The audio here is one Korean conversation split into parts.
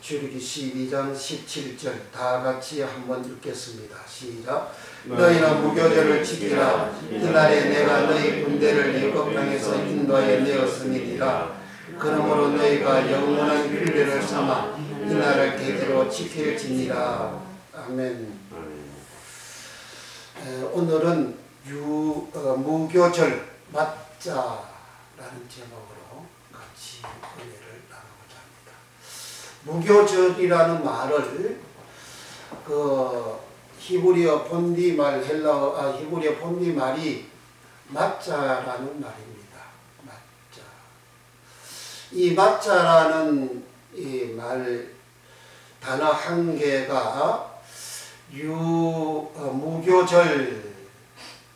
출애굽기 12장 17절 다 같이 한번 읽겠습니다. 시작. 너희는 무교절을 지키라. 이날에 내가 너희 군대를 애굽 땅에서 인도하여 내었음이니라. 그러므로 너희가 영원한 규례를 삼아 이날을 대대로 지킬지니라. 아멘. 오늘은 무교절 맞자라는 제목으로 같이 은혜를 나누고자 합니다. 무교절이라는 말을 히브리어 본디말 히브리어 본디말이 맞자라는 말입니다. 맞자. 이 맞자라는 이 말 단어 한 개가 무교절,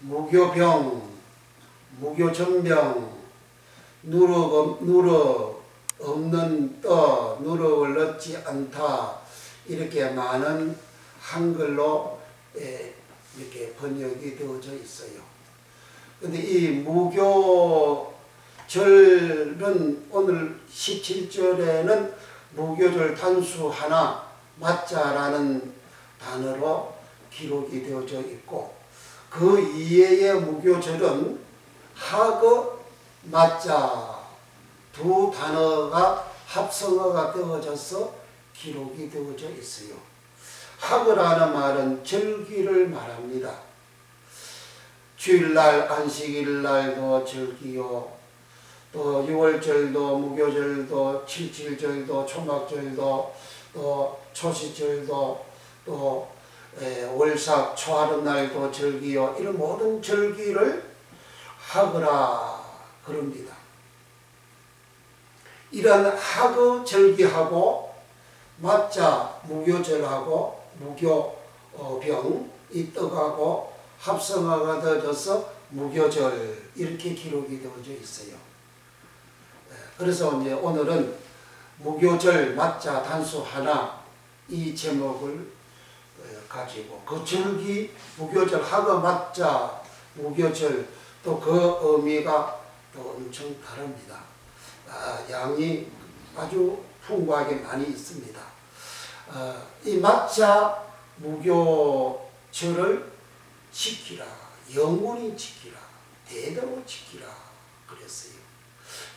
무교병, 무교전병, 누러 없는 떠, 누러를 얻지 않다, 이렇게 많은 한글로 이렇게 번역이 되어져 있어요. 근데 이 무교절은 오늘 17절에는 무교절 단수 하나 맞자라는 단어로 기록이 되어져 있고, 그 이외의 무교절은 하거, 맞자 두 단어가 합성어가 되어져서 기록이 되어져 있어요. 하거라는 말은 절기를 말합니다. 주일날, 안식일날도 절기요, 또 6월절도, 무교절도, 칠칠절도, 초막절도, 또 초시절도, 또 월삭, 초하룻날도 절기요, 이런 모든 절기를 하거라 그럽니다. 이런 하거 절기하고 맞자 무교절하고 무교병 이 떡하고 합성어가 되어져서 무교절 이렇게 기록이 되어져 있어요. 그래서 이제 오늘은 무교절 맞자 단수 하나 이 제목을 가지고 그 절기 무교절 하거 맞자 무교절 또 그 의미가 또 엄청 다릅니다. 양이 아주 풍부하게 많이 있습니다. 이 맞자 무교절을 지키라, 영원히 지키라, 대대로 지키라 그랬어요.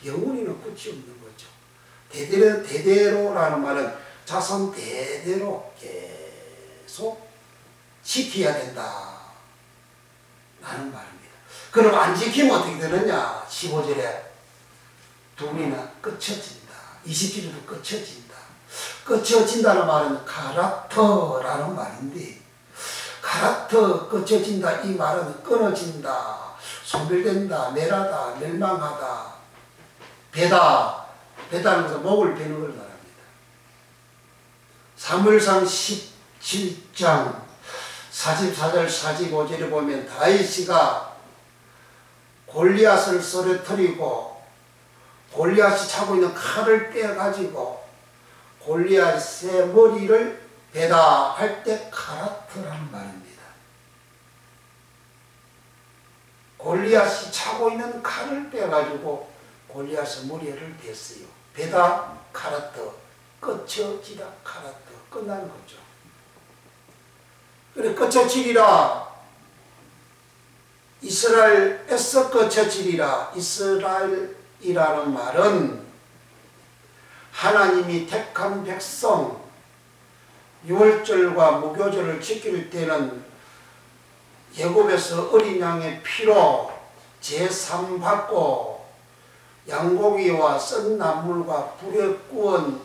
영원히는 끝이 없는 거죠. 대대로라는 말은 자손 대대로 계속 지켜야 된다 라는 말입니다. 그럼 안 지키면 어떻게 되느냐? 15절에 둘이나 끝쳐진다. 20절에도 끝쳐진다. 끝쳐진다는 말은 카라터라는 말인데, 카라터 끝쳐진다 이 말은 끊어진다, 소멸된다, 멸하다, 멸망하다, 배다는 것은 목을 베는 걸 말합니다. 사무엘상 17장 44절 45절에 보면 다윗이가 골리앗을 쓰러뜨리고 골리앗이 차고 있는 칼을 빼가지고 골리앗의 머리를 베다 할 때 카라트라는 말입니다. 골리앗이 차고 있는 칼을 빼가지고 골리앗의 머리를 뺐어요. 베다 카라트, 끝쳐지다 카라트, 끝나는 거죠. 그래 끝쳐지리라, 이스라엘에서 끝쳐지리라. 이스라엘이라는 말은 하나님이 택한 백성, 6월절과 무교절을 지킬 때는 애굽에서 어린 양의 피로 제삼 받고 양고기와 썬 나물과 불에 구운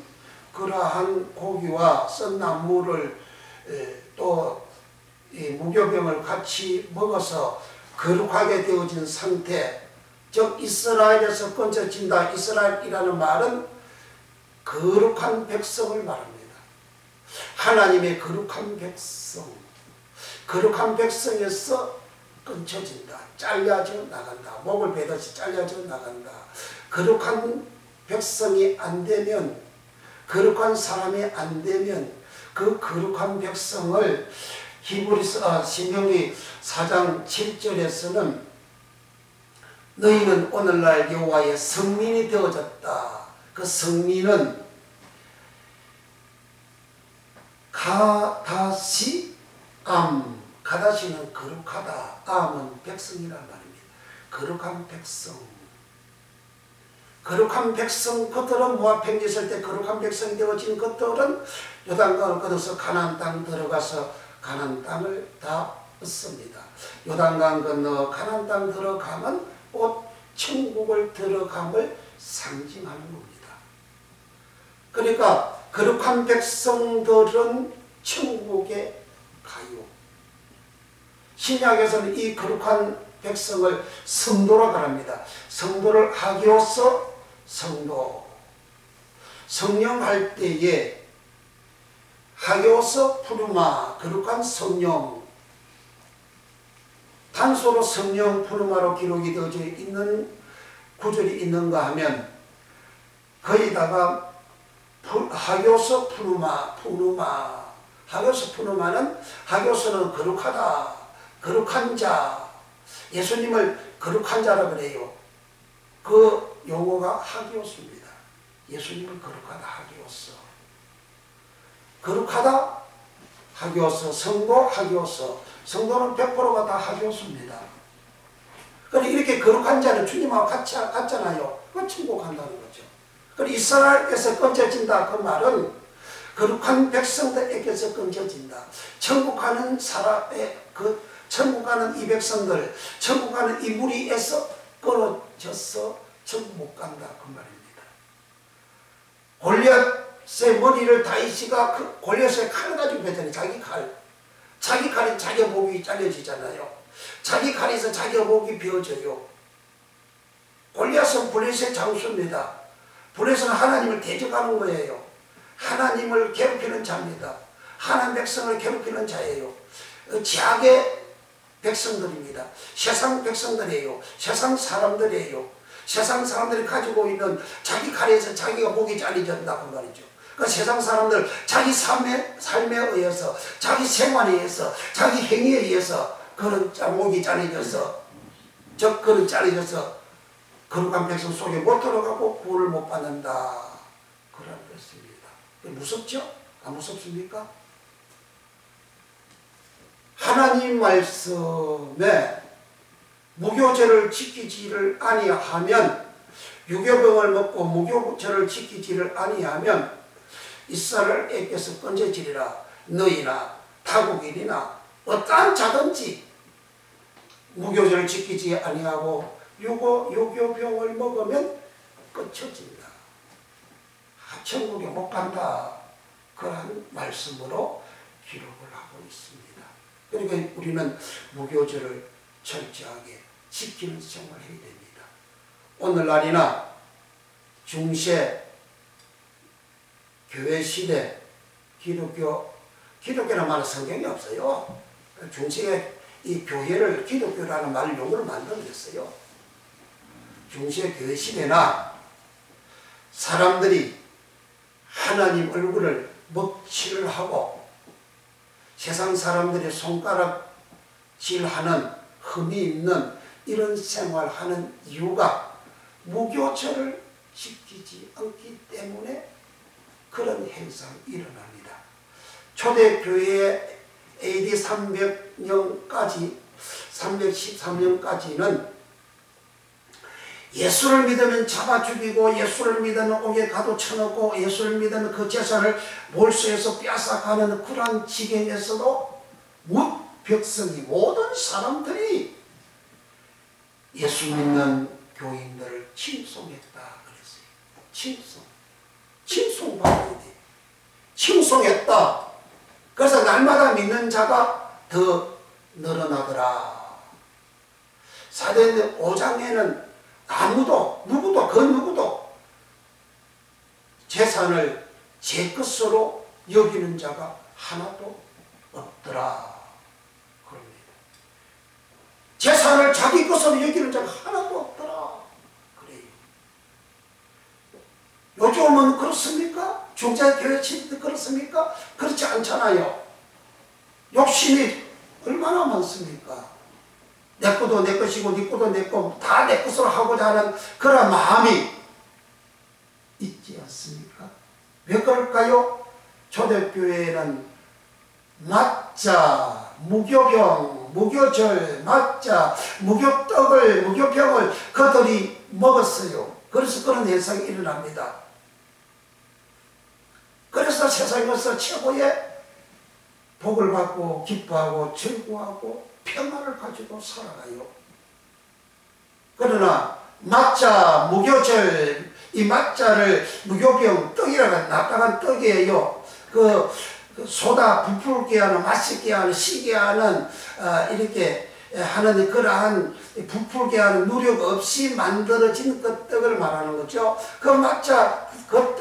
그러한 고기와 썬 나물을 또 무교병을 같이 먹어서 거룩하게 되어진 상태, 즉 이스라엘에서 끊어진다. 이스라엘이라는 말은 거룩한 백성을 말합니다. 하나님의 거룩한 백성, 거룩한 백성에서 끊어진다, 잘려져 나간다, 목을 베듯이 잘려져 나간다. 거룩한 백성이 안 되면, 거룩한 사람이 안 되면 그 거룩한 백성을 히브리서 신명기 4장 7절에서는 너희는 오늘날 여호와의 성민이 되어졌다. 그 성민은 가다시 암. 가다시는 거룩하다. 암은 백성이란 말입니다. 거룩한 백성. 거룩한 백성 그들은 모압 평지 있을 때 거룩한 백성이 되어진 것들은 요단강을 건너서 가나안 땅 들어가서 가나안 땅을 다 얻습니다. 요단강 건너 가나안 땅 들어가면 곧 천국을 들어감을 상징하는 겁니다. 그러니까 거룩한 백성들은 천국에 가요. 신약에서는 이 거룩한 백성을 성도라 말합니다. 성도를 하기로서 성도. 성령할 때에 하기로서 푸르마, 거룩한 성령. 단서로 성령 푸르마로 기록이 되어져 있는 구절이 있는가 하면 거기다가 하교서 푸르마, 하교서 푸르마는 하교서는 거룩하다, 거룩한 자, 예수님을 거룩한 자라 그래요. 그 용어가 하교서입니다. 예수님을 거룩하다, 하교서. 거룩하다, 하교서, 성도, 하교서. 성도는 100%가 다 하교서입니다. 그러니까 이렇게 거룩한 자는 주님하고 같잖아요. 그 천국 간다는 거죠. 그리고 이스라엘에서 건져진다 그 말은 거룩한 백성들에게서 건져진다. 천국 가는 사람의 천국 가는 이 백성들, 천국 가는 이 무리에서 끊어져서 천국 못 간다 그 말입니다. 골리앗의 머리를 다윗이가 그 골리앗의 칼을 가지고 했더니 자기 칼이 자기 목이 잘려지잖아요. 자기 칼에서 자기 목이 비어져요. 골리앗은 블레셋의 장수입니다. 블레셋은 하나님을 대적하는 거예요. 하나님을 괴롭히는 자입니다. 하나님 백성을 괴롭히는 자예요. 제약의 백성들입니다. 세상 백성들이에요. 세상 사람들이에요. 세상 사람들이 가지고 있는 자기 칼에서 자기가 목이 잘려진다 그 말이죠. 그 세상 사람들 자기 삶에 의해서 자기 생활에 의해서 자기 행위에 의해서 그런 목이 잘려져서 그런 잘려져서 거룩한 백성 속에 못 들어가고 구원을 못 받는다 그런 것입니다. 무섭죠? 안 무섭습니까? 하나님 말씀에 무교절을 지키지를 아니하면 유교병을 먹고 무교절을 지키지를 아니하면 이스라엘에게서 건져지리라. 너희나 타국인이나 어떠한 자든지 무교절을 지키지 아니하고 유교병을 먹으면 끝쳐진다. 천국에 못 간다. 그런 말씀으로 기록을 하고 있습니다. 그러니까 우리는 무교절을 철저하게 지키는 생활을 해야 됩니다. 오늘날이나 중세 교회 시대 기독교라는 말은 성경이 없어요. 중세에 이 교회를 기독교라는 말 용어를 만들어냈어요. 중세 교회 시대나 사람들이 하나님 얼굴을 먹칠을 하고 세상 사람들이 손가락질하는 흠이 있는 이런 생활하는 이유가 무교절을 지키지 않기 때문에 그런 행사가 일어납니다. 초대교회의 AD 313년까지는 예수를 믿으면 잡아 죽이고 예수를 믿으면 옥에 가둬 쳐넣고 예수를 믿으면 그 재산을 몰수해서 빼앗아가는 그러한 지경에서도 백성이 모든 사람들이 예수 믿는 교인들을 칭송했다 그랬어요. 칭송받아야 돼. 칭송했다. 그래서 날마다 믿는 자가 더 늘어나더라. 사도행전 5장에는 누구도 재산을 제 것으로 여기는 자가 하나도 없더라. 그럽니다. 재산을 자기 것으로 여기는 자가 하나도 없더라. 그래요. 요즘은 그렇습니까? 중자교회 친구들 그렇습니까? 그렇지 않잖아요. 욕심이 얼마나 많습니까? 내 것도 내 것이고 네 것도 내 것 다 내 것으로 하고자 하는 그런 마음이 있지 않습니까? 왜 그럴까요? 초대교회는 맞자, 무교병, 무교절, 맞자, 무교떡을, 무교병을 그들이 먹었어요. 그래서 그런 현상이 일어납니다. 그래서 세상에서 최고의 복을 받고 기뻐하고 즐거워하고 평안을 가지고 살아가요. 그러나 맞자, 무교절, 이 맞자를 무교병, 떡이라고 납작한 떡이에요. 그 소다 부풀게 하는, 맛있게 하는, 시게 하는 이렇게 하는 그러한 부풀게 하는 노력 없이 만들어진 그 떡을 말하는 거죠. 그 맞자 그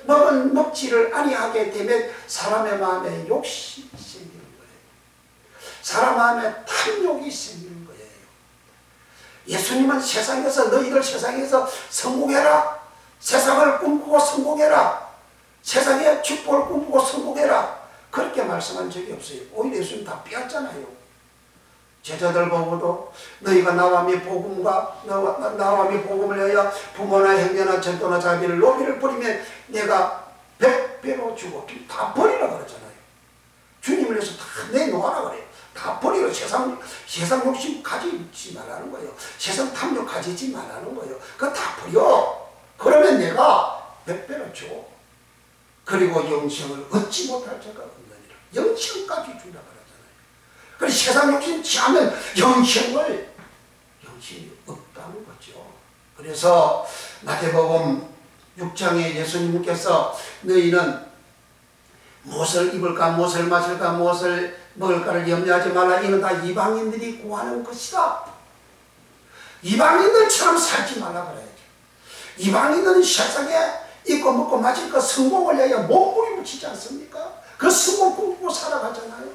떡을 먹지를 아니하게 되면 사람의 마음에 욕심이 생기는 거예요. 사람 마음에 탐욕이 생기는 거예요. 예수님은 세상에서 너희들 세상에서 성공해라. 세상을 꿈꾸고 성공해라. 세상에 축복을 꿈꾸고 성공해라. 그렇게 말씀한 적이 없어요. 오히려 예수님 다 빼앗잖아요. 제자들 보고도 너희가 나와 미 복음과 나와 미 복음을 위하여 부모나 형제나 전도나 자비를 노비를 버리면 내가 100배로 주고 다 버리라 그러잖아요. 주님을 위해서 다 내놓아라 그래요. 다 버리고 세상 욕심 가지지 말라는 거예요. 세상 탐욕 가지지 말라는 거예요. 그거 다 버려. 그러면 내가 100배로 줘. 그리고 영생을 얻지 못할 자가 없느니라. 영생까지 주라 그러잖아요. 그래서 세상 욕심 취하면 영생이 없다는 거죠. 그래서 마태복음 6장에 예수님께서 너희는 무엇을 입을까, 무엇을 마실까, 무엇을 먹을까를 염려하지 말라. 이는 다 이방인들이 구하는 것이다. 이방인들처럼 살지 말라 그래야죠. 이방인들은 세상에 입고 먹고 마실 것 성공을 위하여 몸부림치지 않습니까? 그 성공 꿈꾸고 살아가잖아요.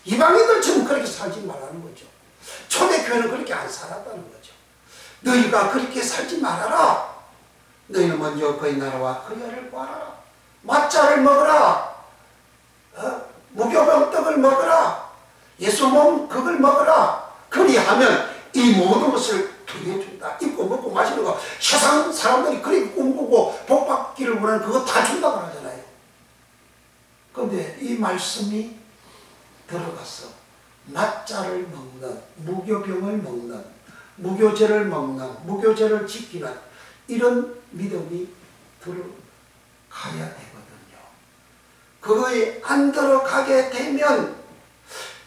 이방인들처럼 그렇게 살지 말라는 거죠. 초대교회는 그렇게 안 살았다는 거죠. 너희가 그렇게 살지 말아라. 너희는 먼저 그의 나라와 그의 의를 구하라. 맞자를 먹어라. 무교병 떡을 먹어라. 예수 몸 그걸 먹어라. 그리하면 이 모든 것을 드려준다. 입고 먹고 마시는 거 세상 사람들이 그렇게 꿈꾸고 복받기를 원하는 그거 다 준다고 하잖아요. 그런데 이 말씀이 들어가서 맞자를 먹는, 무교병을 먹는, 무교제를 먹는, 무교제를 지키는 이런 믿음이 들어가야 되거든요. 그거에 안 들어가게 되면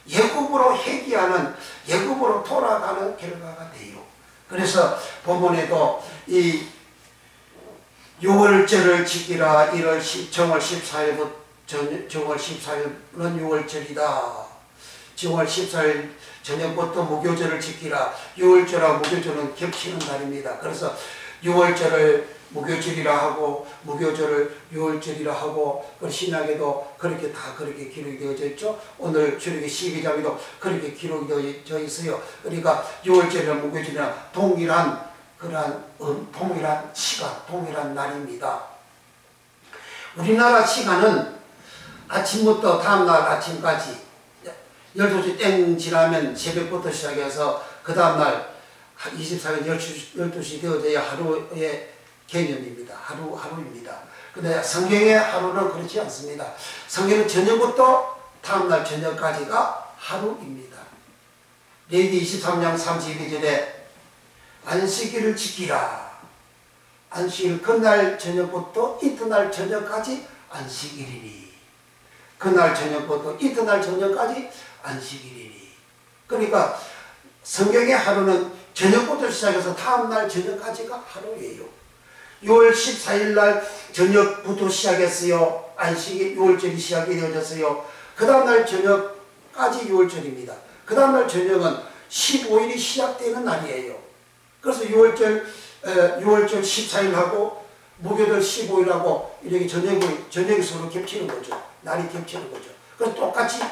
예굽으로 회귀하는, 예굽으로 돌아가는 결과가 돼요. 그래서 본문에도 이 6월절을 지키라. 정월 14일부터 정월 14일은 6월절이다. 정월 14일 저녁부터 무교절을 지키라. 6월절하고 무교절은 겹치는 날입니다. 그래서 6월절을 무교절이라 하고 무교절을 6월절이라 하고 신약에도 그렇게 다 그렇게 기록이 되어져 있죠. 오늘 출애굽기 12장에도 그렇게 기록이 되어져 있어요. 그러니까 6월절이나 무교절이나 동일한 동일한 시간, 동일한 날입니다. 우리나라 시간은 아침부터 다음날 아침까지 12시 땡 지나면 새벽부터 시작해서 그 다음날 24일 12시 되어져야 하루의 개념입니다. 하루입니다. 근데 성경의 하루는 그렇지 않습니다. 성경은 저녁부터 다음날 저녁까지가 하루입니다. 레위기 23장 32절에 안식일을 지키라. 안식일 그날 저녁부터 이튿날 저녁까지 안식일이니. 그날 저녁부터 이튿날 저녁까지 안식일이니. 그러니까 성경의 하루는 저녁부터 시작해서 다음날 저녁까지가 하루예요. 6월 14일 날 저녁부터 시작했어요. 안식일 6월절이 시작이 되어졌어요. 그 다음날 저녁까지 6월절입니다. 그 다음날 저녁은 15일이 시작되는 날이에요. 그래서 6월절 14일하고 무교절 15일하고 이렇게 저녁이 서로 겹치는 거죠. 날이 겹치는 거죠. 그래서 똑같이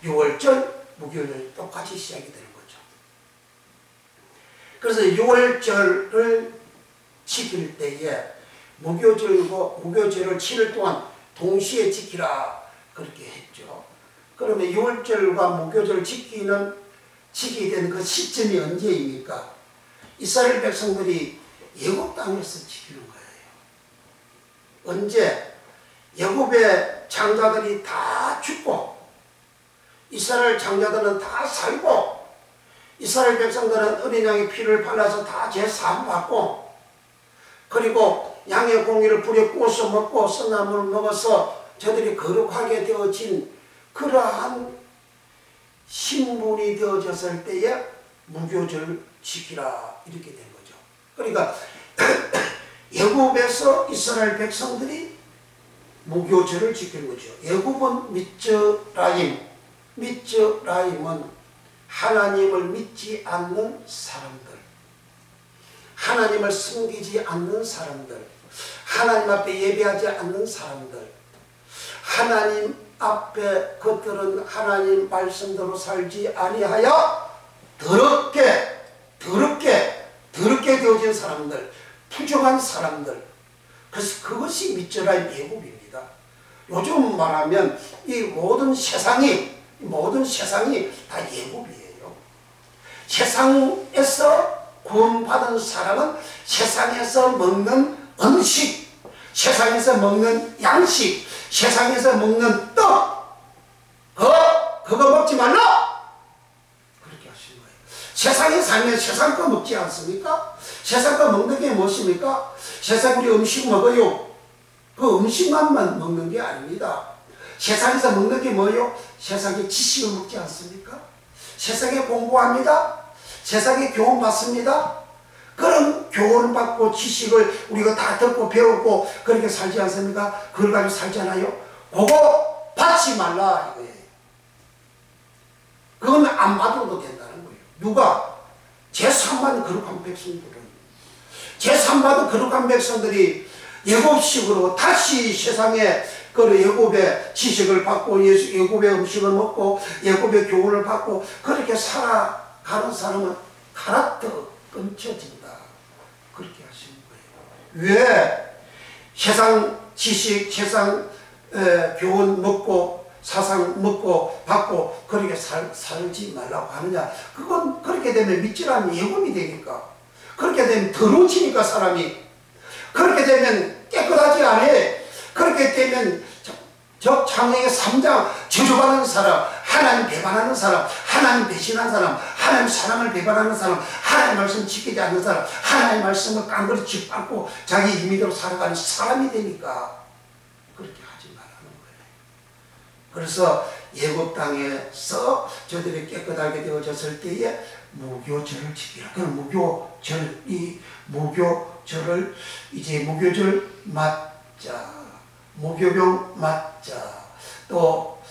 6월절, 무교절 똑같이 시작이 되는 거죠. 그래서 6월절을 지킬 때에 무교절을 7일 동안 동시에 지키라 그렇게 했죠. 그러면 6월절과 무교절을 지키게 되는 그 시점이 언제입니까? 이스라엘 백성들이 애굽 땅에서 지키는 거예요. 언제? 애굽의 장자들이 다 죽고 이스라엘 장자들은 다 살고 이스라엘 백성들은 어린 양의 피를 발라서 다 제사함 받고 그리고 양의 공의를 불에 구워서 먹고 선나무를 먹어서 저들이 거룩하게 되어진 그러한 신분이 되어졌을 때에 무교절 지키라 이렇게 된 거죠. 그러니까 애굽에서 이스라엘 백성들이 무교절을 지킨 거죠. 애굽은 미츠라임은 하나님을 믿지 않는 사람들, 하나님을 섬기지 않는 사람들, 하나님 앞에 예배하지 않는 사람들, 하나님 앞에 그들은 하나님 말씀대로 살지 아니하여 더럽게 되어진 사람들, 부정한 사람들. 그래서 그것이 미츠라임 애굽입니다. 요즘 말하면 이 모든 세상이 다 애굽이에요. 세상에서 구원받은 사람은 세상에서 먹는 음식, 세상에서 먹는 양식, 세상에서 먹는 떡, 그거 먹지 말라! 그렇게 하신 거예요. 세상에 살면 세상 거 먹지 않습니까? 세상 거 먹는 게 무엇입니까? 세상 우리 음식 먹어요. 그 음식만 먹는 게 아닙니다. 세상에서 먹는 게 뭐예요? 세상의 지식을 먹지 않습니까? 세상에 공부합니다. 세상에 교훈 받습니다. 그런 교훈을 받고 지식을 우리가 다 듣고 배우고 그렇게 살지 않습니까? 그걸 가지고 살잖아요. 그거 받지 말라 이거예요. 그건 안 받아도 된다는 거예요. 누가? 제3만 거룩한 백성들은, 제3받은 거룩한 백성들이 예굽식으로 다시 세상에 예굽의 지식을 받고 예굽의 음식을 먹고 예굽의 교훈을 받고 그렇게 살아가는 사람은 가라뜨 끊쳐진다. 그렇게 하시는 거예요. 왜 세상 지식, 세상 교훈 먹고 사상 먹고 받고 그렇게 살지 말라고 하느냐? 그건 그렇게 되면 미치라는 예금이 되니까, 그렇게 되면 더러워지니까 사람이, 그렇게 되면 깨끗하지 않아. 그렇게 되면 저 창세기 3장 저주받는 사람, 하나님 배반하는 사람, 하나님 배신하는 사람, 하나님 사랑을 배반하는 사람, 하나님 말씀 지키지 않는 사람, 하나님 말씀을 깡그리 짓밟고 자기 임의대로 살아가는 사람이 되니까 그렇게 하지 말라는 거예요. 그래서 예굽 땅에서 저들이 깨끗하게 되어졌을 때에 무교절을 지키라. 그럼 무교절, 이 무교절을 이제 무교절 맞자, 무교병 맞자, 또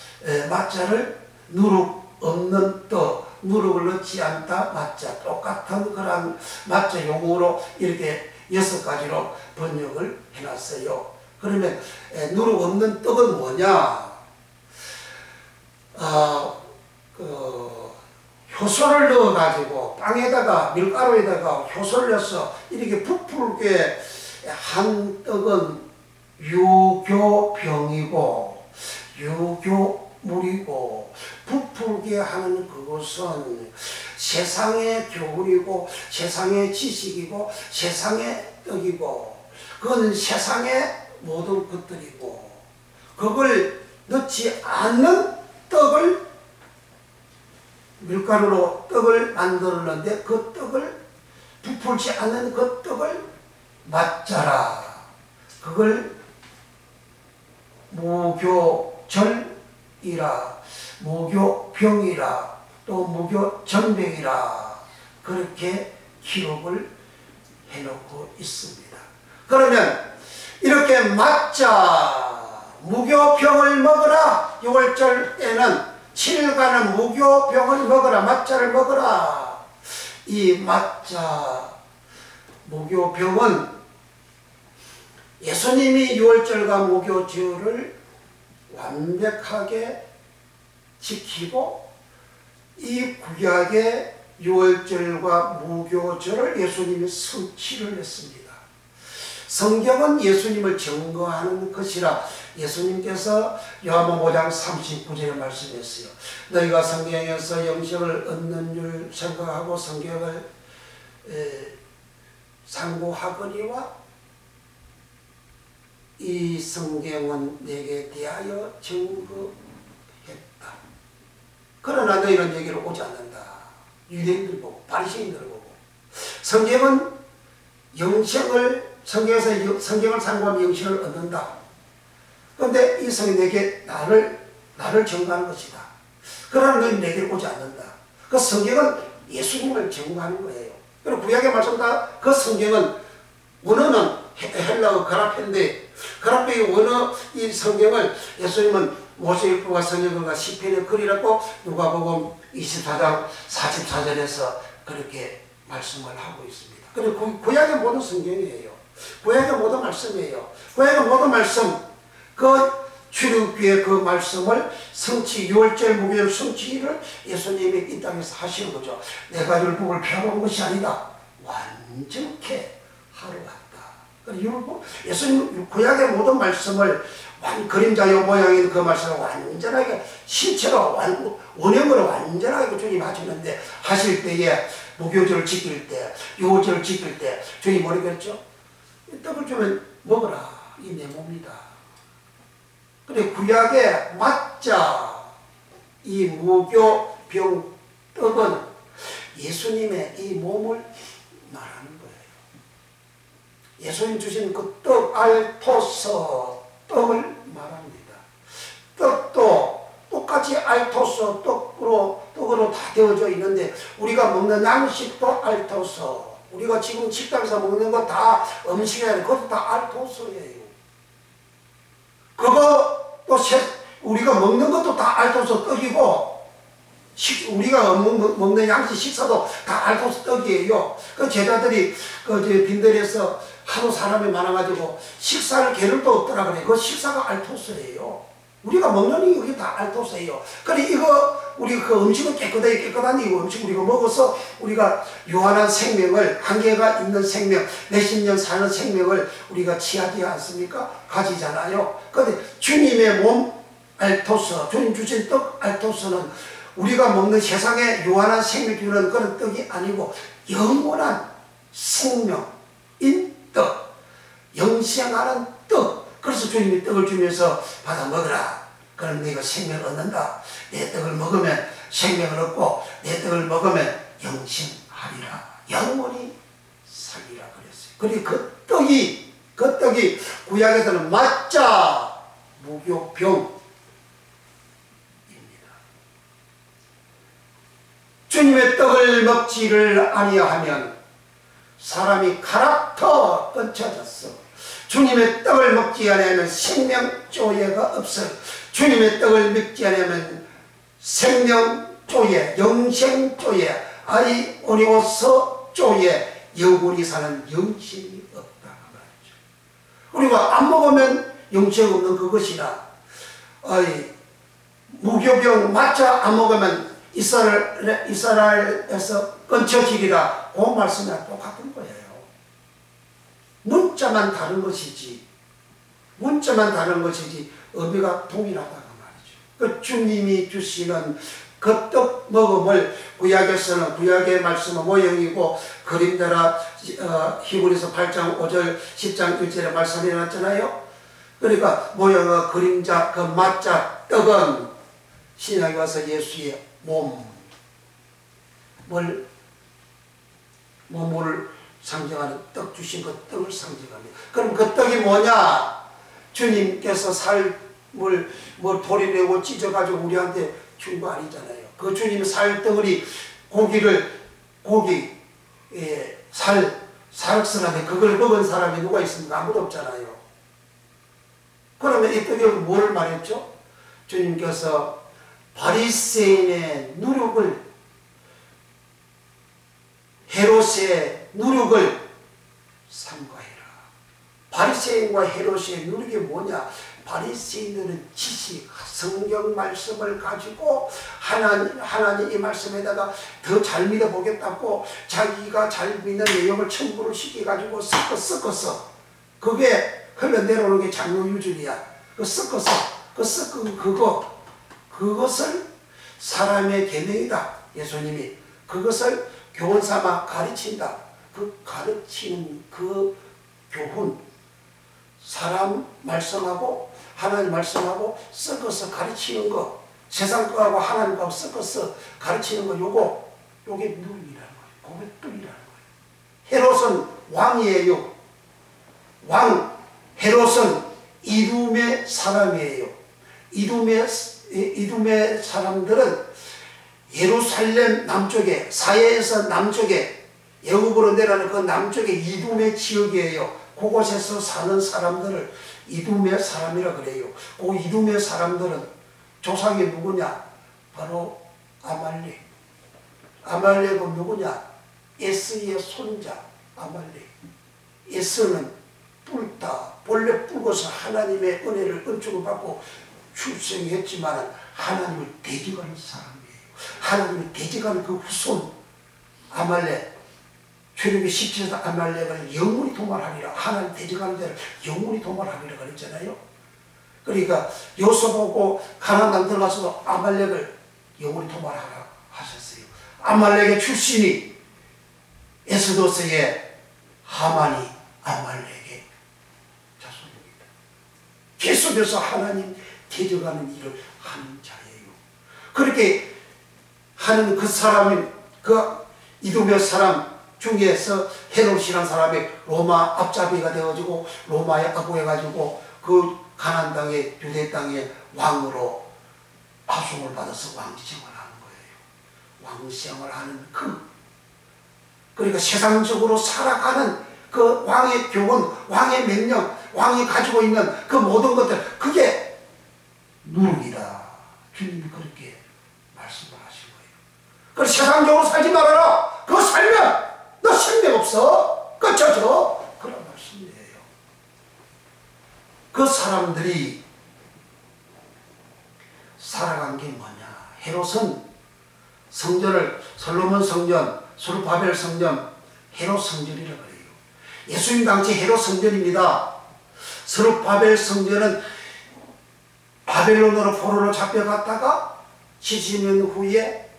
맞자를 누룩 없는 떡, 누룩을 넣지 않다 맞자, 똑같은 그런 맞자 용어로 이렇게 6가지로 번역을 해놨어요. 그러면 누룩 없는 떡은 뭐냐? 효소를 넣어가지고 빵에다가 밀가루에다가 효소를 넣어서 이렇게 부풀게 한 떡은 유교병이고 유교물이고, 부풀게 하는 그것은 세상의 교훈이고 세상의 지식이고 세상의 떡이고, 그건 세상의 모든 것들이고, 그걸 넣지 않는 떡을, 밀가루로 떡을 만들었는데 그 떡을, 부풀지 않는 그 떡을 맞자라. 그걸 무교절이라, 무교병이라, 또 무교전병이라 그렇게 기록을 해놓고 있습니다. 그러면 이렇게 맞자, 무교병을 먹어라. 6월절 때는 7일간은 무교병을 먹어라, 맞자를 먹어라. 이 맞자, 무교병은 예수님이 6월절과 무교절을 완벽하게 지키고 이 구약의 6월절과 무교절을 예수님이 성취를 했습니다. 성경은 예수님을 증거하는 것이라 예수님께서 요한복음 5장 39절에 말씀했어요. 너희가 성경에서 영생을 얻는 줄 생각하고 성경을 상고하거니와 이 성경은 내게 대하여 증거했느니라. 그러나 너희는 여기로 오지 않는다. 유대인들 보고 바리새인들 보고. 성경은 성경을 상고하면 영생을 얻는다. 그런데 이 성이 내게 나를 증거하는 것이다. 그러나 너희는 내게로 오지 않는다. 그 성경은 예수님을 증거하는 거예요. 그리고 구약의 말씀다 그 성경은 원어는 헬라어 그라페인데 그라페의 원어 이 성경을 예수님은 모세율법과 성경과 시편의 글이라고 누가복음 24장 44절에서 그렇게 말씀을 하고 있습니다. 그리고 구약의 모든 성경이에요. 구약의 모든 말씀이에요. 구약의 모든 말씀 그 출애굽기의 그 말씀을 성취 6월절 무교절 성취를 예수님이 이 땅에서 하시는 거죠. 내가 율법을 펴놓은 것이 아니다. 완전케 하러 왔다. 예수님 구약의 모든 말씀을 그림자요 모양인 그 말씀을 완전하게 실체로 원형으로 완전하게 주님 하시는데 하실 때에 무교절을 지킬 때 6월절을 지킬 때 주님 뭐라 그랬죠? 떡을 주면 먹어라. 이 내 몸이다. 그래 구약에 맞자 이 무교 병 떡은 예수님의 이 몸을 말하는 거예요. 예수님 주신 그 떡 알토스 떡을 말합니다. 떡도 똑같이 알토스 떡으로 다 되어져 있는데 우리가 먹는 양식도 알토스 우리가 지금 식당에서 먹는 거 다 음식이 아니라 그것도 다 알토스예요. 그거 또 우리가 먹는 것도 다 알토스 떡이고 우리가 먹는 양식 식사도 다 알토스 떡이에요. 그 제자들이 빈들에서 하도 사람이 많아가지고 식사를 게을도 없더라 그래. 그 식사가 알토스예요. 우리가 먹는 이게 다 알토스예요. 그래 우리 그 음식은 깨끗한 이 음식 우리가 먹어서 우리가 유한한 생명을 한계가 있는 생명 몇십 년 사는 생명을 우리가 취하지 않습니까? 가지잖아요. 그런데 주님의 몸 알토스 주님 주신 떡 알토스는 우리가 먹는 세상에 유한한 생명 주는 그런 떡이 아니고 영원한 생명인 떡 영생하는 떡. 그래서 주님이 떡을 주면서 받아 먹으라. 그럼 네가 생명을 얻는다. 내 떡을 먹으면 생명을 얻고 내 떡을 먹으면 영생하리라. 영원히 살리라 그랬어요. 그리고 그 떡이 구약에서는 맞자 무교병입니다. 주님의 떡을 먹지를 아니하면 사람이 가락터 끊쳐졌어. 주님의 떡을 먹지 않으면 생명조예가 없어. 주님의 떡을 먹지 않으면 생명조예, 영생조예, 아이오니오스조예, 영원히 사는 영생이 없다 말이죠. 우리가 안 먹으면 영생 없는 그것이나 무교병 맞자 안 먹으면 이스라엘에서 끊쳐지리라. 그 말씀이랑 똑같은 거예요. 문자만 다른 것이지 의미가 동일하다고 말이죠. 그 주님이 주시는 그 떡 먹음을 구약에서는 구약의 말씀은 모형이고 그림대로 히브리서 8장 5절 10장 1절에 말씀이 나왔잖아요. 그러니까 모형과 그림자 그 맞자 떡은 신약에 와서 예수의 몸을 상징하는 떡 주신 그 떡을 상징합니다. 그럼 그 떡이 뭐냐? 주님께서 삶을 도리내고 찢어가지고 우리한테 준 거 아니잖아요. 그 주님의 살덩어리 살악선한데 그걸 먹은 사람이 누가 있습니까? 아무도 없잖아요. 그러면 이 떡이 뭐를 말했죠? 주님께서 바리새인의 누룩을 헤롯의 누룩을 삼가해라. 바리새인과 헤롯의 누룩이 뭐냐? 바리새인들은 지식, 성경 말씀을 가지고 하나님 이 말씀에다가 더 잘 믿어보겠다고 자기가 잘 믿는 내용을 첨부를 시켜가지고 섞어서 그게 흘러내려오는 게 장로유전이야. 섞은 그것을 사람의 계명이다. 예수님이 그것을 교훈 삼아 가르친다. 그 가르치는 그 교훈 사람 말씀하고 하나님 말씀하고 섞어서 가르치는 거 세상 거하고 하나님 거하고 섞어서 가르치는 거 요게 누룩이라는 거예요. 그게 뚝이라는 거예요. 헤롯은 왕이에요. 헤롯은 이둠의 사람이에요. 이둠의 사람들은 예루살렘 남쪽에, 사해에서 남쪽에 애굽으로 내려가는 그 남쪽에 이둠의 지역이에요. 그곳에서 사는 사람들을 이둠의 사람이라 그래요. 그 이둠의 사람들은 조상이 누구냐? 바로 아말렉. 아말렉은 누구냐? 에스의 손자 아말렉. 에스는 뿔다, 본래 뿔고서 하나님의 은혜를 은총을 받고 출생했지만 하나님을 대적하는 사람이에요. 하나님을 대적하는 그 후손 아말렉. 출애굽기 17장 아말렉을 영원히 도말하리라. 하나님 대적하는 자를 영원히 도말하리라 그랬잖아요. 그러니까 여호수아 보고 가나안 땅 들어가서도 아말렉을 영원히 도말하라 하셨어요. 아말렉의 출신이 에스도스의 하만이 아말렉의 자손입니다. 계속해서 하나님 대적하는 일을 하는 자예요. 그렇게 하는 그 사람이 그 이두몇 사람 중에서 헤롯이라는 사람이 로마 앞잡이가 되어가지고 로마에 압구해가지고 그 가나안 땅의 유대 땅의 왕으로 파송을 받아서 왕시생을 하는 거예요. 왕시생을 하는 그러니까 세상적으로 살아가는 그 왕의 교훈, 왕의 명령, 왕이 가지고 있는 그 모든 것들, 그게 누룩이다. 주님이 그렇게 말씀을 하신 거예요. 그래서 세상적으로 살지 말아라. 그거 살면 너 생명 없어. 꺼져져. 그런 말씀이에요. 그 사람들이 살아간 게 뭐냐. 헤롯은 성전을 솔로몬 성전, 스룹바벨 성전, 헤롯 성전이라 그래요. 예수님 당시 헤롯 성전입니다. 스룹바벨 성전은 바벨론으로 포로로 잡혀갔다가 70년 후에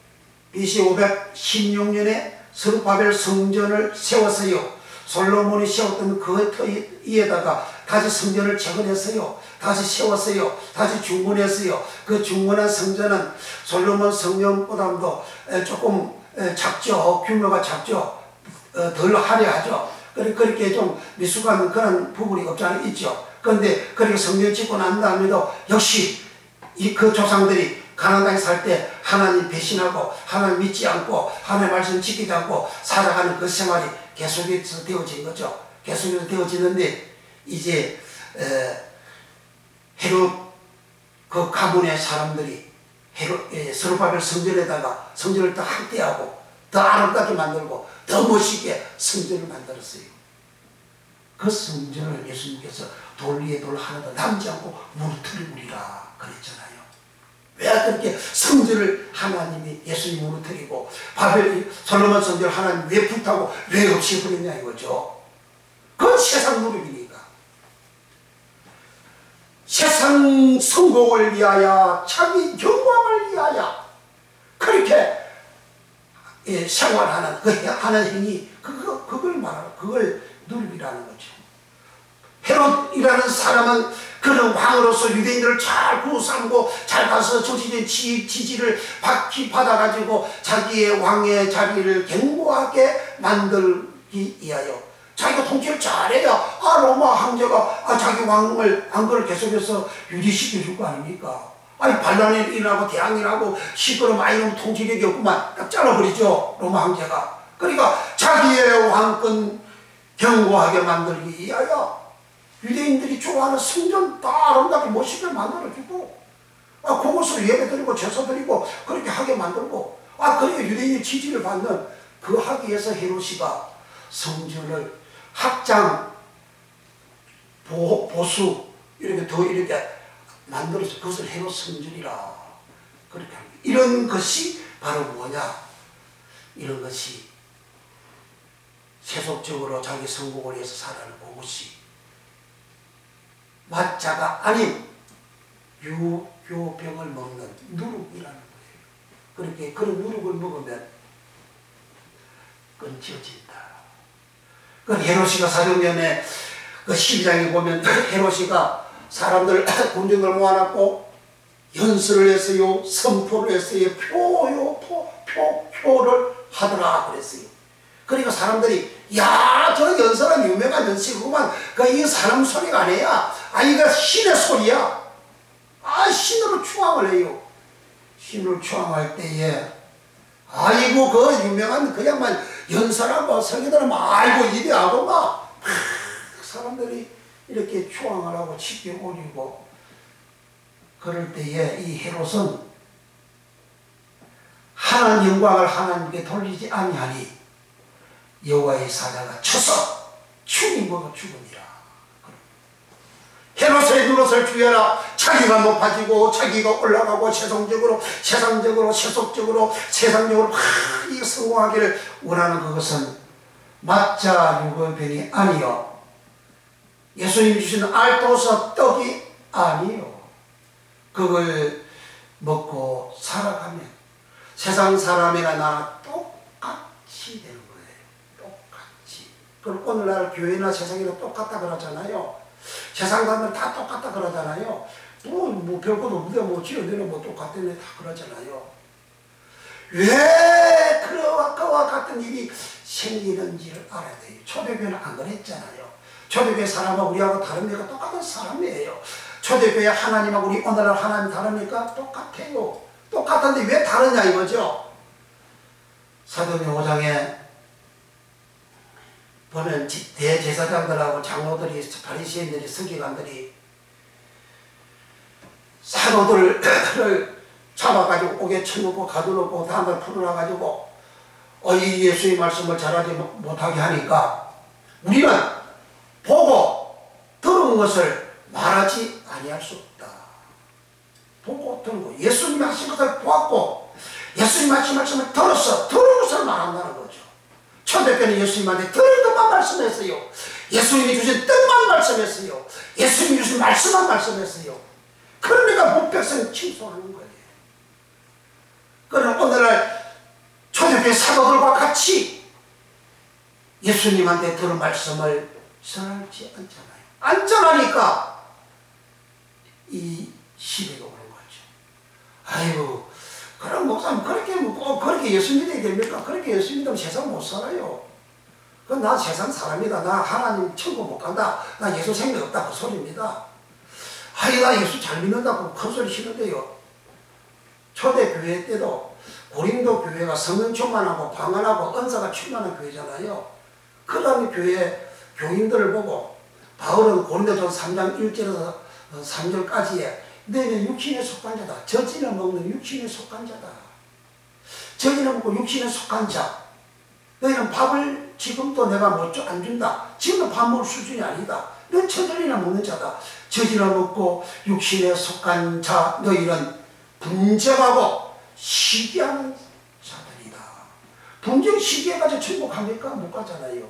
BC 516년에 스룹바벨 성전을 세웠어요. 솔로몬이 세웠던 그 터 위에다가 다시 성전을 재건했어요. 다시 세웠어요. 다시 중건했어요. 그 중건한 성전은 솔로몬 성전보다도 조금 작죠. 규모가 작죠. 덜 화려하죠. 그렇게 좀 미숙한 그런 부분이 없지 않아 있죠. 그런데 그렇게 성전 짓고 난 다음에도 역시 그 조상들이 가나안 땅에 살 때 하나님 배신하고 하나님 믿지 않고 하나님의 말씀 지키지 않고 살아가는 그 생활이 계속해서 되어진 거죠. 계속해서 되어지는데 이제 헤롯 그 가문의 사람들이 스룹바벨 성전에다가 성전을 더 확대하고 더 아름답게 만들고 더 멋있게 성전을 만들었어요. 그 성전을 예수님께서 돌 위에 돌 하나도 남지 않고 무너뜨리리라 그랬잖아요. 왜 그렇게 성전을 하나님이 예수님이 무너뜨리고 솔로몬 성전을 하나님 왜 불타고 왜 없애버렸냐 이거죠. 그건 세상 노력이니까. 세상 성공을 위하여 자기 영광을 위하여 그렇게 생활하는 그 하는 행위 그걸 말하는 그걸 누룩이라는 거죠. 헤롯이라는 사람은 그는 왕으로서 유대인들을 잘 구삼고 잘 가서 조직의 지지를 받아가지고 자기의 왕의 자리를 견고하게 만들기 위하여 자기가 통치를 잘해야 로마 황제가 자기 왕을 안거를 계속해서 유지시켜 줄 거 아닙니까? 아니 반란이 일어나고 대항이 나고 시끄러 많이 나면 통치력이 없구만 딱 잘라버리죠 로마 황제가. 그러니까 자기의 왕권 견고하게 만들기 위하여 유대인들이 좋아하는 성전 다 아름답게 멋있게 만들어주고 그곳을 예배드리고 제사드리고 그렇게 하게 만들고 그러니까 유대인의 지지를 받는 그 하기 위해서 헤롯이가 성전을 확장 보수 이렇게 더 이렇게 만들어서 그것을 헤롯 성전이라 그렇게 합니다. 이런 것이 바로 뭐냐? 이런 것이 세속적으로 자기 성공을 위해서 살아가는 그것이 마자가 아닌 유교병을 먹는 누룩이라는 거예요. 그렇게 그런 누룩을 먹으면 끊겨진다. 그 헤롯이가 사도행전에 그 12장에 보면 헤롯이가 사람들 군중을 모아놨고 연설을 했어요. 선포를 했어요. 표를 하더라 그랬어요. 그러니까 사람들이 야, 저 연설은 유명한 연설이구만. 이 사람 소리가 아니야. 이거 신의 소리야. 신으로 추앙을 해요. 신으로 추앙할 때에 아이고 그 유명한 그 양반 연설하고 설교들은 아이고 이래하고 막 사람들이 이렇게 추앙을 하고 치켜 올리고 그럴 때에 이 헤롯은 하나님 영광을 하나님께 돌리지 아니하니 여호와의 사자가 쳐서 충이 먹어 죽으니라. 헤롯의 눈옷을 주여라. 자기가 높아지고 자기가 올라가고 세상적으로 세속적으로 세상적으로 이 성공하기를 원하는 그것은 맞자 유고변이 아니요 예수님이 주신 알토서 떡이 아니요. 그걸 먹고 살아가면 세상 사람이나 나나 똑같이 되는 거예요. 똑같이. 그럼 오늘날 교회나 세상이나 똑같다 그러잖아요. 세상 사람들 다 똑같다 그러잖아요. 뭐 별것도 없는데 뭐 지어내는 뭐 똑같다네 다 그러잖아요. 왜 그와 같은 일이 생기는지를 알아야 돼요. 초대교회는 안 그랬잖아요. 초대교회 사람하고 우리하고 다릅니까? 똑같은 사람이에요. 초대교회 하나님하고 우리 오늘날 하나님 다릅니까? 똑같아요. 똑같은데 왜 다르냐 이거죠. 사도행전 5장에 보면 대제사장들하고 장로들이 바리새인들이 서기관들이 사도들을 잡아가지고 옥에 쳐놓고 가둬놓고 다음날 풀어놔가지고 이 예수의 말씀을 잘하지 못하게 하니까 우리는 보고 들은 것을 말하지 아니할 수 없다. 보고 들은 거 예수님 하신 것을 보았고 예수님 하신 말씀을 들었어. 들은 것을 말한다는 거죠. 초대교회는 예수님한테 들은 것만 말씀했어요. 예수님이 주신 뜻만 말씀했어요. 예수님이 주신 말씀만 말씀했어요. 그러니까 목백성이 침소하는 거예요. 그러나 오늘날 초대교회 사도들과 같이 예수님한테 들은 말씀을 전하지 않잖아요. 안 전하니까 이 시대가 오는 거죠. 아이고 그럼 목사님 그렇게 꼭 그렇게 예수 믿어야 됩니까? 그렇게 예수 믿으면 세상 못 살아요. 그럼 나 세상 사람이다. 나 하나님 천국 못 간다. 나 예수 생명 없다. 그 소리입니다. 나 예수 잘 믿는다고 큰 소리 치는데요. 초대교회 때도 고린도 교회가 성령 충만하고 방언하고 은사가 충만한 교회잖아요. 그 다음에 교회 교인들을 보고 바울은 고린도전서 3장 1절에서 3절까지에 너희는 육신에 속한 자다. 젖이나 먹는 육신에 속한 자다. 젖이나 먹고 육신에 속한 자. 너희는 밥을 지금도 내가 못 안 준다. 지금도 밥 먹을 수준이 아니다. 너는 젖이나 먹는 자다. 젖이나 먹고 육신에 속한 자 너희는 분쟁하고 시기하는 자들이다. 분쟁 시기해가지고 천국 갑니까? 못 가잖아요.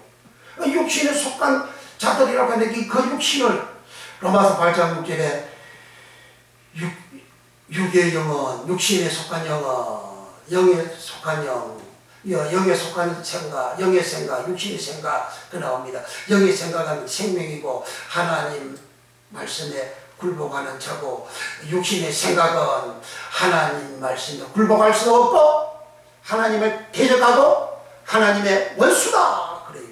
육신에 속한 자들이라고 하는데 그 육신을 로마서 8장 6절에 육의 영은 육신에 속한 영은 영에 속한 영에 속한 생각, 영의 생각, 육신의 생각 그 나옵니다. 영의 생각은 생명이고 하나님 말씀에 굴복하는 자고 육신의 생각은 하나님 말씀에 굴복할 수 없고 하나님을 대적하고 하나님의 원수다 그래요.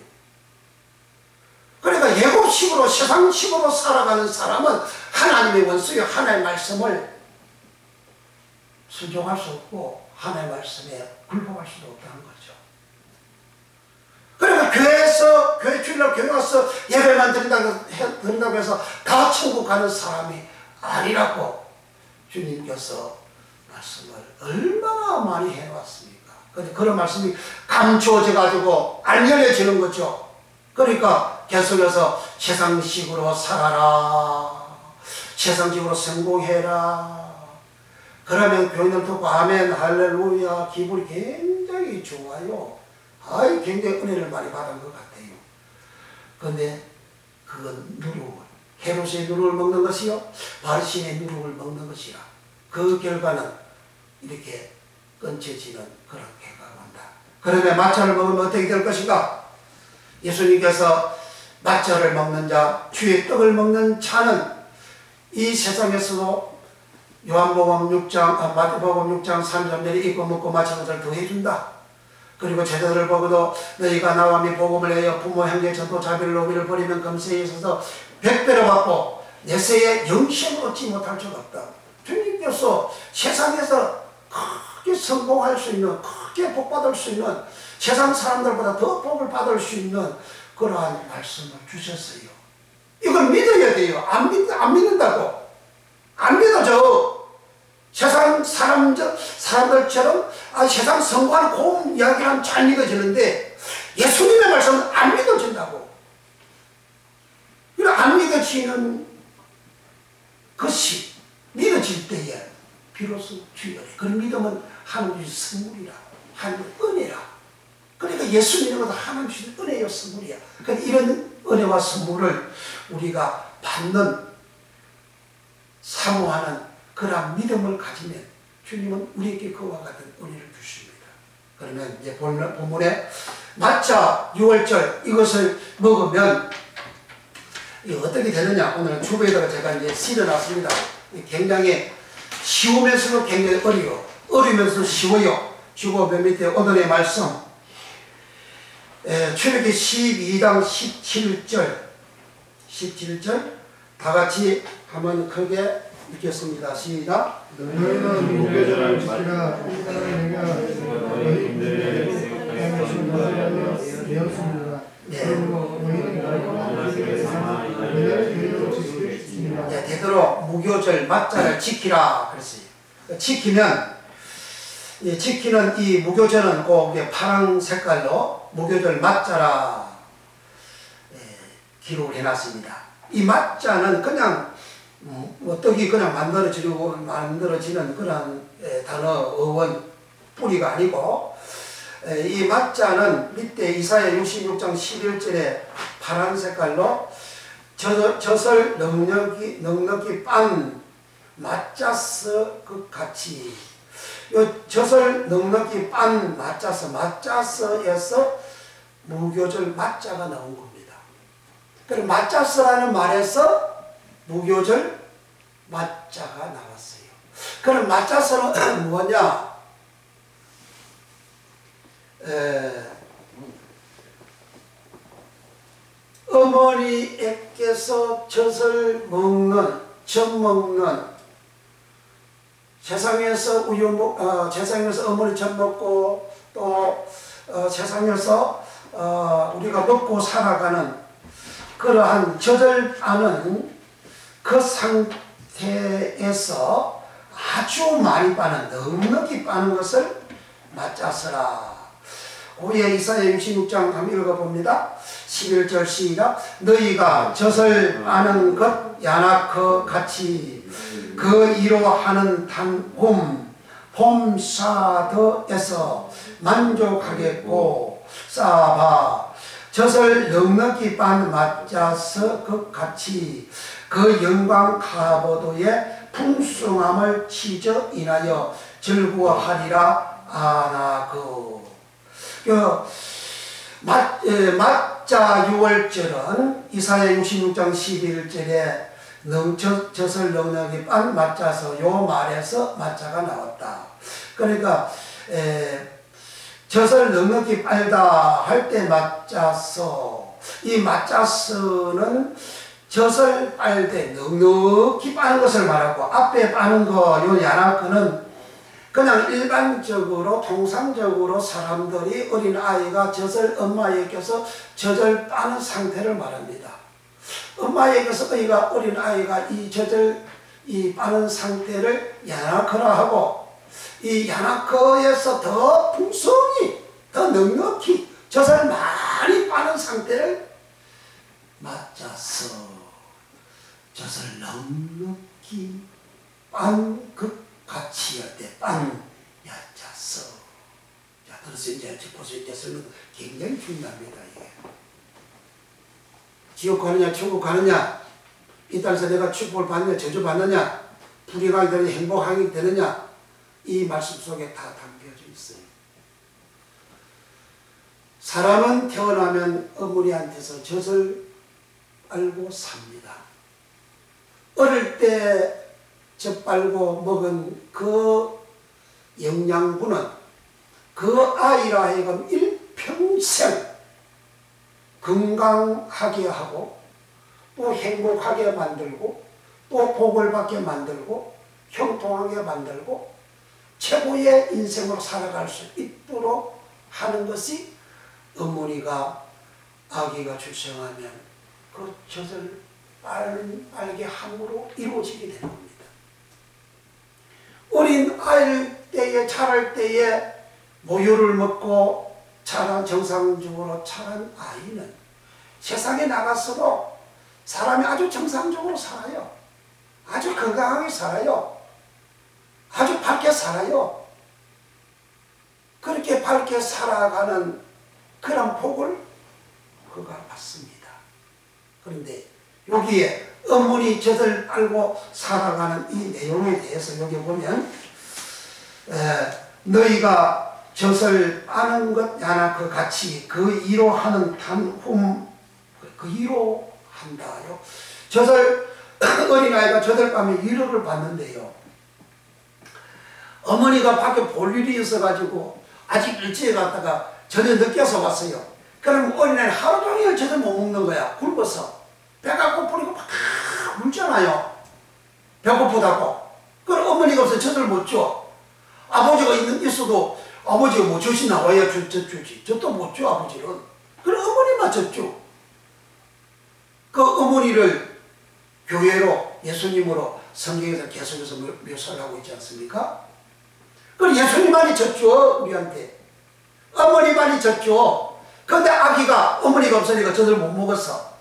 그러니까 예고식으로 세상식으로 살아가는 사람은 하나님의 원수요 하나님의 말씀을 순종할 수 없고 하나님의 말씀에 굴복할 수도 없다는 거죠. 그러니까 교회에서 교회 주일날 교회 와서 예배만 드린다고 해서 다 천국 가는 사람이 아니라고 주님께서 말씀을 얼마나 많이 해왔습니까? 그런데 그런 말씀이 감추어져 가지고 알려지는 거죠. 그러니까 계속해서 세상식으로 살아라. 세상식으로 성공해라. 그러면 교인들 듣고 아멘 할렐루야 기분이 굉장히 좋아요. 굉장히 은혜를 많이 받은 것 같아요. 그런데 그건 누룩을 헤롯의 누룩을 먹는 것이요 바리새인의 누룩을 먹는 것이라 그 결과는 이렇게 끊쳐지는 그런 결과가 온다. 그러면 마차를 먹으면 어떻게 될 것인가? 예수님께서 마차를 먹는 자 주의 떡을 먹는 자는 이 세상에서도 요한복음 6장, 마태복음 6장 3절에 입고 먹고 마친 것을 더해준다. 그리고 제자들을 보고도 너희가 나와 미 복음을 내어 부모 형제 전도 자비를 노비를 버리면 금세에 있어서 100배로 받고 내세에 영생을 얻지 못할 줄 없다. 주님께서 세상에서 크게 성공할 수 있는, 크게 복받을 수 있는, 세상 사람들보다 더 복을 받을 수 있는 그러한 말씀을 주셨어요. 이걸 믿어야 돼요. 안 믿는다고. 안 믿어져. 세상 사람들처럼 세상 성공하는 고운 이야기는 잘 믿어지는데 예수님의 말씀은 안 믿어진다고. 안 믿어지는 것이 믿어질 때에 비로소 주여래. 그 믿음은 하나님의 선물이라. 하나님의 은혜라. 그러니까 예수 믿는 것도 하나님 주신 은혜요 선물이야. 그러니까 이런 은혜와 선물을 우리가 받는, 사모하는 그러한 믿음을 가지면 주님은 우리에게 그와 같은 은혜를 주십니다. 그러면 이제 본문에 마차 6월절 이것을 먹으면 어떻게 되느냐. 오늘 주부에다가 제가 이제 실어놨습니다. 굉장히 쉬우면서도 굉장히 어려우면서도 쉬워요. 주보 맨 밑에 오늘의 말씀 출애굽기 12장 17절 다 같이 한번 크게 읽겠습니다. 시작. 너희는 무교절을 지키라. 내가 너희 군대를 되었습니다. 네, 되도록 무교절 맞자를 지키라 그랬어요. 지키는 이 무교절은 꼭 파란 색깔로 무교절 맞자라 기록을 해놨습니다. 이 맞자는 그냥 떡이 그냥 만들어지는 그런 단어 어원 뿌리가 아니고, 이 맞자는 밑에 이사야 66장 11절에 파란 색깔로 젖을 넉넉히 빤 맞자스 그 같이, 요 젖을 넉넉히 빤 맞자스에서 무교절 맞자가 나온 겁니다. 그럼 맞자스라는 말에서 무교절 맞자가 나왔어요. 그럼 맞자스는 뭐냐? 어머니에게서 젖을 먹는, 세상에서 세상에서 어머니 젖 먹고 또 세상에서 우리가 먹고 살아가는 그러한 젖을 빠는 그 상태에서 아주 많이 빠는, 넉넉히 빠는 것을 맞자서라. 고에 이사야 66장 한번 읽어봅니다. 11절 시작. 너희가 젖을 빠는 것 야나크 같이 그 이로 하는 봄사드에서 만족하겠고 쌓아봐. 젖을 넉넉히 빤 맞자서 그 같이 그 영광 카보도의 풍성함을 치저 인하여 즐거워하리라. 아나그 맞자 6월절은 이사야 66장 11절에 젖을 넉넉히 빤 맞자서 요 말에서 맞자가 나왔다. 그러니까 젖을 넉넉히 빨다 할 때 맞자서, 이 맞자서는 젖을 빨 때 넉넉히 빠는 것을 말하고, 앞에 빠는 거 요 야나크는 그냥 일반적으로 통상적으로 사람들이 어린아이가 젖을 엄마에게서 젖을 빠는 상태를 말합니다. 엄마에게서 어린아이가 이 젖을 빠는 상태를 야나크라 하고, 이 야나크에서 더 풍성히 더 넉넉히 젖을 많이 빠는 상태를 맞자서 젖을 넉넉히 빤 그 같이 할 때 빤 야자서. 자, 그래서 이제 보실 때 설명 굉장히 중요합니다. 이게. 지옥 가느냐 천국 가느냐, 이 땅에서 내가 축복을 받느냐 저주 받느냐, 불행하게 되느냐 행복하게 되느냐, 이 말씀 속에 다 담겨져 있어요. 사람은 태어나면 어머니한테서 젖을 알고 삽니다. 어릴 때 젖빨고 먹은 그 영양분은 그 아이라 하여금 일평생 건강하게 하고 또 행복하게 만들고 또 복을 받게 만들고 형통하게 만들고 최고의 인생으로 살아갈 수 있도록 하는 것이 어머니가 아기가 출생하면 그 젖을 빨게 함으로 이루어지게 되는 겁니다. 어린 아이를 때에 자랄 때에 모유를 먹고 정상적으로 자란 아이는 세상에 나갔어도 사람이 아주 정상적으로 살아요. 아주 건강하게 살아요. 아주 밝게 살아요. 그렇게 밝게 살아가는 그런 복을 그가 받습니다. 그런데 여기에 어머니 젖을 빨고 살아가는 이 내용에 대해서 여기 보면 너희가 젖을 빠는 것 야나 그 같이 그 이로 하는 단훔 그 이로 한다요. 젖을 어린아이가 젖을 빠면 위로를 받는데요. 어머니가 밖에 볼 일이 있어가지고 아직 일찍 갔다가 저녁 늦게서 왔어요. 그럼 어린아이는 하루 종일 젖을 못 먹는 거야. 굶어서. 배가 고프니까 막 울잖아요. 배고프다고. 그럼 어머니가 없어 젖을 못 줘. 아버지가 있어도 아버지가 뭐 젖이 나와야 주지. 젖도 못 줘 아버지는. 그럼 어머니만 젖죠. 그 어머니를 교회로 예수님으로 성경에서 계속해서 묘사를 하고 있지 않습니까? 그럼 예수님만이 젖죠 우리한테. 어머니만이 젖죠. 그런데 아기가 어머니가 없으니까 젖을 못 먹었어.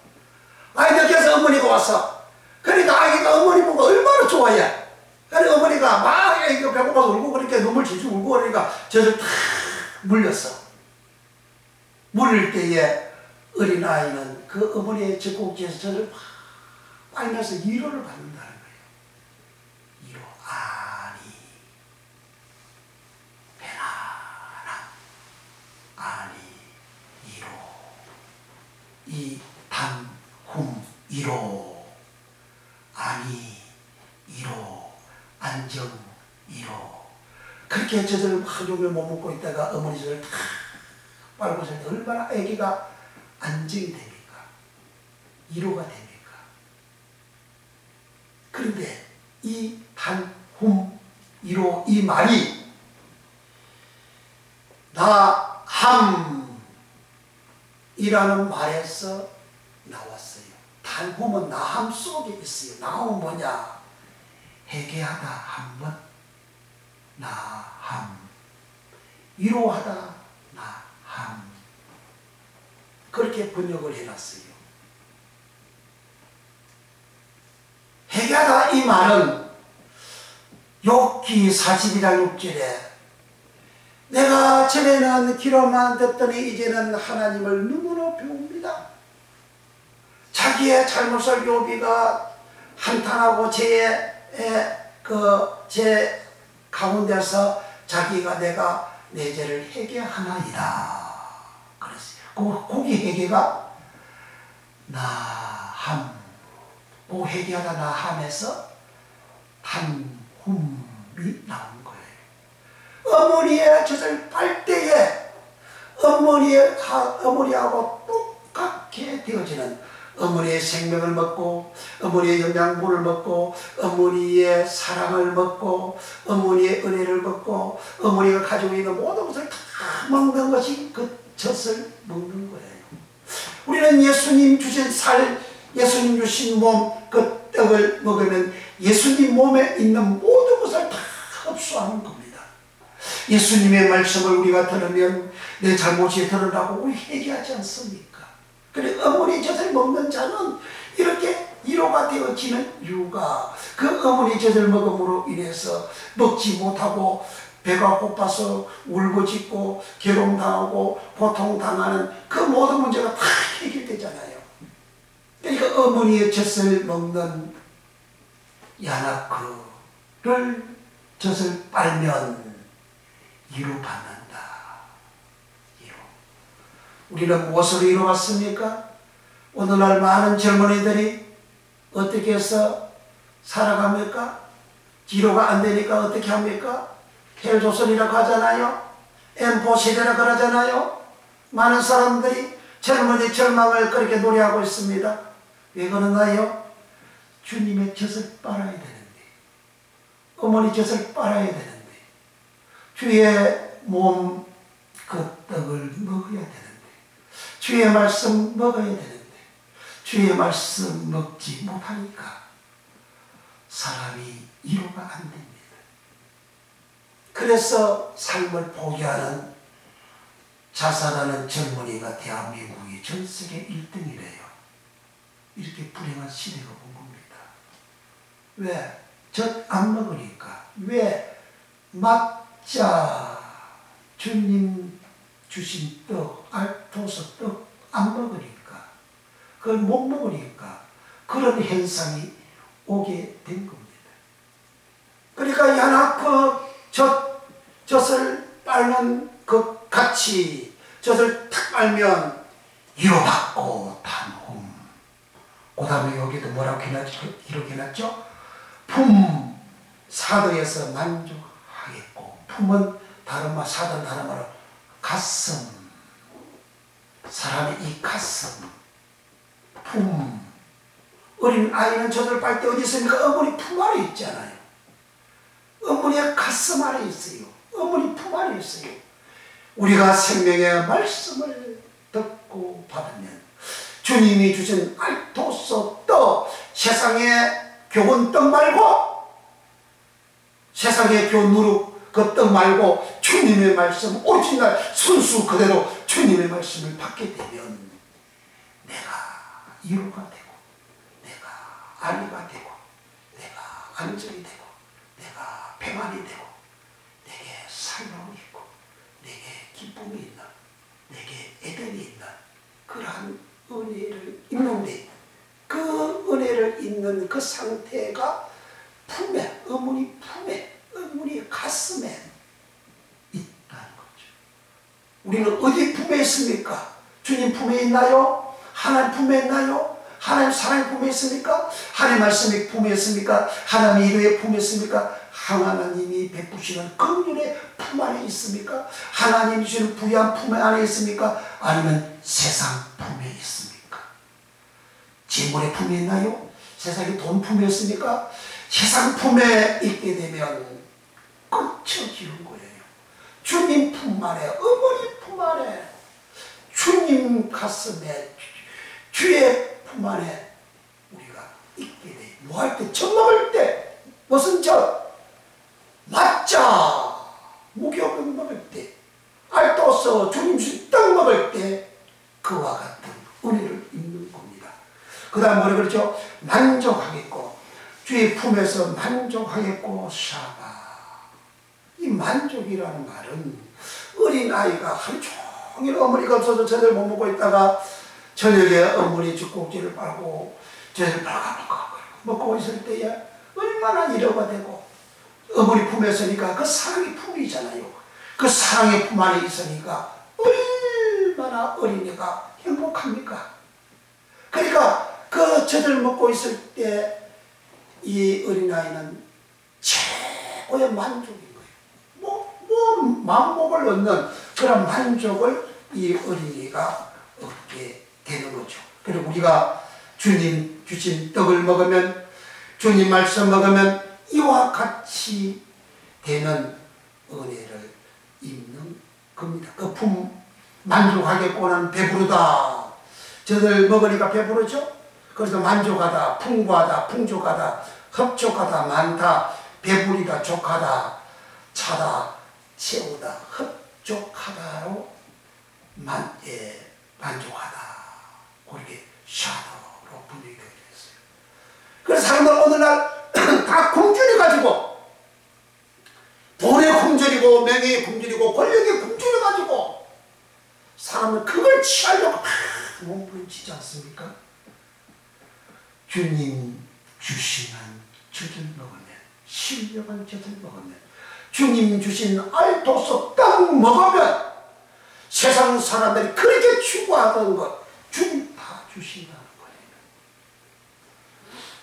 아이 늦게서 어머니가 왔어. 그러니까 아기가 어머니 보고 얼마나 좋아해. 그러니까 어머니가 막 배고파서 울고 그러니까 눈물 질질 울고 그러니까 젖을 탁 물렸어. 물릴 때에 어린아이는 그 어머니의 젖꼭지에서 젖을 막 빨면서 위로를 받는다는 거예요. 위로. 아니 배나나 아니 위로. 이 단훔 위로. 아니 위로. 안정 위로. 그렇게 젖을 하루 종일 못 먹고 있다가 어머니 젖을 탁 빨고 있을 때 얼마나 아기가 안정이 됩니까? 위로가 됩니까? 그런데 이 단훔 위로 이 말이 나함이라는 말에서 나왔어요. 단훔은 나함 속에 있어요. 나함은 뭐냐? 회개하다 한번 나함. 위로하다 나함. 그렇게 번역을 해놨어요. 회개하다 이 말은 욥기 42장 6절에 내가 전에는 귀로만 듣더니 이제는 하나님을 눈으로 배웁니다. 자기의 잘못을 욥이가 한탄하고 제 가운데서 자기가 내가 내 죄를 회개하나이다. 그랬어요. 거기 회개가 나함. 그 회개하다 나함에서 단훔이 나온 거예요. 어머니의 젖을 빨 때에 어머니하고 똑같게 되어지는 어머니의 생명을 먹고 어머니의 영양분을 먹고 어머니의 사랑을 먹고 어머니의 은혜를 먹고 어머니가 가지고 있는 모든 것을 다 먹는 것이 그 젖을 먹는 거예요. 우리는 예수님 주신 살, 예수님 주신 몸, 그 떡을 먹으면 예수님 몸에 있는 모든 것을 다 흡수하는 겁니다. 예수님의 말씀을 우리가 들으면 내 잘못이 드러나고 우리 회개하지 않습니까? 그래 어머니 젖을 먹는 자는 이렇게 위로가 되어지는 이유가 그 어머니 젖을 먹음으로 인해서 먹지 못하고 배가 고파서 울부짖고 괴로움당하고 고통당하는 그 모든 문제가 다 해결되잖아요. 그러니까 어머니의 젖을 먹는 야나크를 젖을 빨면 위로받는다. 우리는 무엇으로 위로받습니까? 오늘날 많은 젊은이들이 어떻게 해서 살아갑니까? 기로가 안 되니까 어떻게 합니까? 헬조선이라고 하잖아요. M4 세대라 그러잖아요. 많은 사람들이 젊은이 절망을 그렇게 노래하고 있습니다. 왜 그러나요? 주님의 젖을 빨아야 되는데, 어머니 젖을 빨아야 되는데, 주의 몸 그 떡을 먹어야 되는데, 주의 말씀 먹어야 되는데, 주의 말씀 먹지 못하니까 사람이 위로가 안 됩니다. 그래서 삶을 포기하는, 자살하는 젊은이가 대한민국이 전 세계 1등이래요. 이렇게 불행한 시대가 온 겁니다. 왜? 젖 안 먹으니까. 왜? 맞자 주님 주신 떡, 알토스 떡 안 먹으니까, 그걸 못 먹으니까 그런 현상이 오게 된 겁니다. 그러니까 야나 젖을 빨는 그 같이 젖을 탁 빨면 위로받고 단홈. 그 다음에 여기도 뭐라고 해놨죠? 이렇게 해놨죠? 품, 사도에서 만족하겠고, 품은 다른 말, 사도는 다른 말로 가슴, 사람의 이 가슴, 품. 어린 아이는 젖을 빨 때 어디 있습니까? 어머니 품 안에 있잖아요. 어머니의 가슴 안에 있어요. 어머니 품 안에 있어요. 우리가 생명의 말씀을 듣고 받으면 주님이 주신 알토스 떡, 세상의 교훈 떡 말고, 세상의 교훈 그 떡 말고 주님의 말씀, 오리지널 순수 그대로 주님의 말씀을 받게 되면 내가 위로가 되고, 내가 안위가 되고, 내가 안정이 되고, 내가 평안이 되고, 내게 살로움이 있고, 내게 기쁨이 있는, 내게 에덴이 있는 그러한 은혜를 입는데, 그 은혜를 입는 그 상태가 품에, 어머니 품에, 어머니 가슴에 있다는 거죠. 우리는 어디 품에 있습니까? 주님 품에 있나요? 하나님 품에 있나요? 하나님 사랑의 품에 있습니까? 하나님 말씀의 품에 있습니까? 하나님의 이루의 품에 있습니까? 하나님이 베푸시는 긍휼의 품 안에 있습니까? 하나님이 주시는 부유한 품 안에 있습니까? 아니면 세상 품에 있습니까? 재물의 품에 있나요? 세상의 돈 품에 있습니까? 세상 품에 있게 되면 꺾여지는 거예요. 주님 품 안에, 어머니 품 안에, 주님 가슴에, 주의 품 안에 우리가 있게 돼. 뭐 할 때? 젖 먹을 때. 무슨 젖? 맞자 무교병 먹을 때, 알토스 주님 주신 떡 먹을 때 그와 같은 은혜를 입는 겁니다. 그 다음 뭐라 그러죠? 만족하겠고, 주의 품에서 만족하겠고, 샤바. 이 만족이라는 말은 어린아이가 하루 종일 어머니가 없어서 저녁을 못 먹고 있다가 저녁에 어머니 젖꼭지를 빨고 저녁을 먹고 있을 때에 얼마나 위로가 되고, 어머니 품에 있으니까 그 사랑의 품이잖아요. 그 사랑의 품 안에 있으니까 얼마나 어린이가 행복합니까? 그러니까 그 젖을 먹고 있을 때 이 어린아이는 최고의 만족인 거예요. 만복을 얻는 그런 만족을 이 어린이가 얻게 되는 거죠. 그리고 우리가 주님 주신 떡을 먹으면, 주님 말씀 먹으면 이와 같이 되는 은혜를 입는 겁니다. 그 품, 만족하겠고는 배부르다. 저들 먹으니까 배부르죠? 그래서 만족하다, 풍부하다, 풍족하다, 흡족하다, 많다, 배부리다, 족하다, 차다, 채우다, 흡족하다로 만족하다. 그렇게 샤도로 분위기가 되었어요. 그래서 사람들 오늘날 다 굶주려가지고, 돈에 굶주리고, 명예에 굶주리고, 권력에 굶주려가지고, 사람은 그걸 취하려고 몸부림치지 않습니까? 주님 주시는 젖을 먹으면, 신령한 젖을 먹으면, 주님 주신 알토스 떡 먹으면 세상 사람들이 그렇게 추구하던 것 주님 다 주신다는 거예요.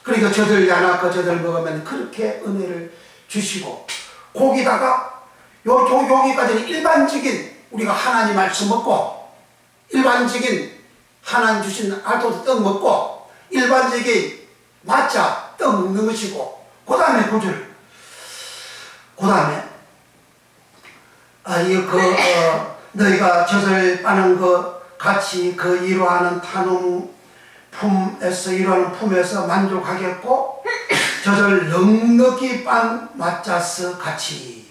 그러니까 젖을 야나 그 젖을 먹으면 그렇게 은혜를 주시고 거기다가 여기까지는 일반적인 우리가 하나님 말씀 먹고 일반적인 하나님 주신 알토도 떡 먹고 일반적인 마차 떡 먹는 것이고 그 다음에 구절 그 다음에 너희가 젖을 빠는 것 같이 그 이루하는 품에서 이루하는 품에서 만족하겠고 젖을 넉넉히 빤 마짜스 같이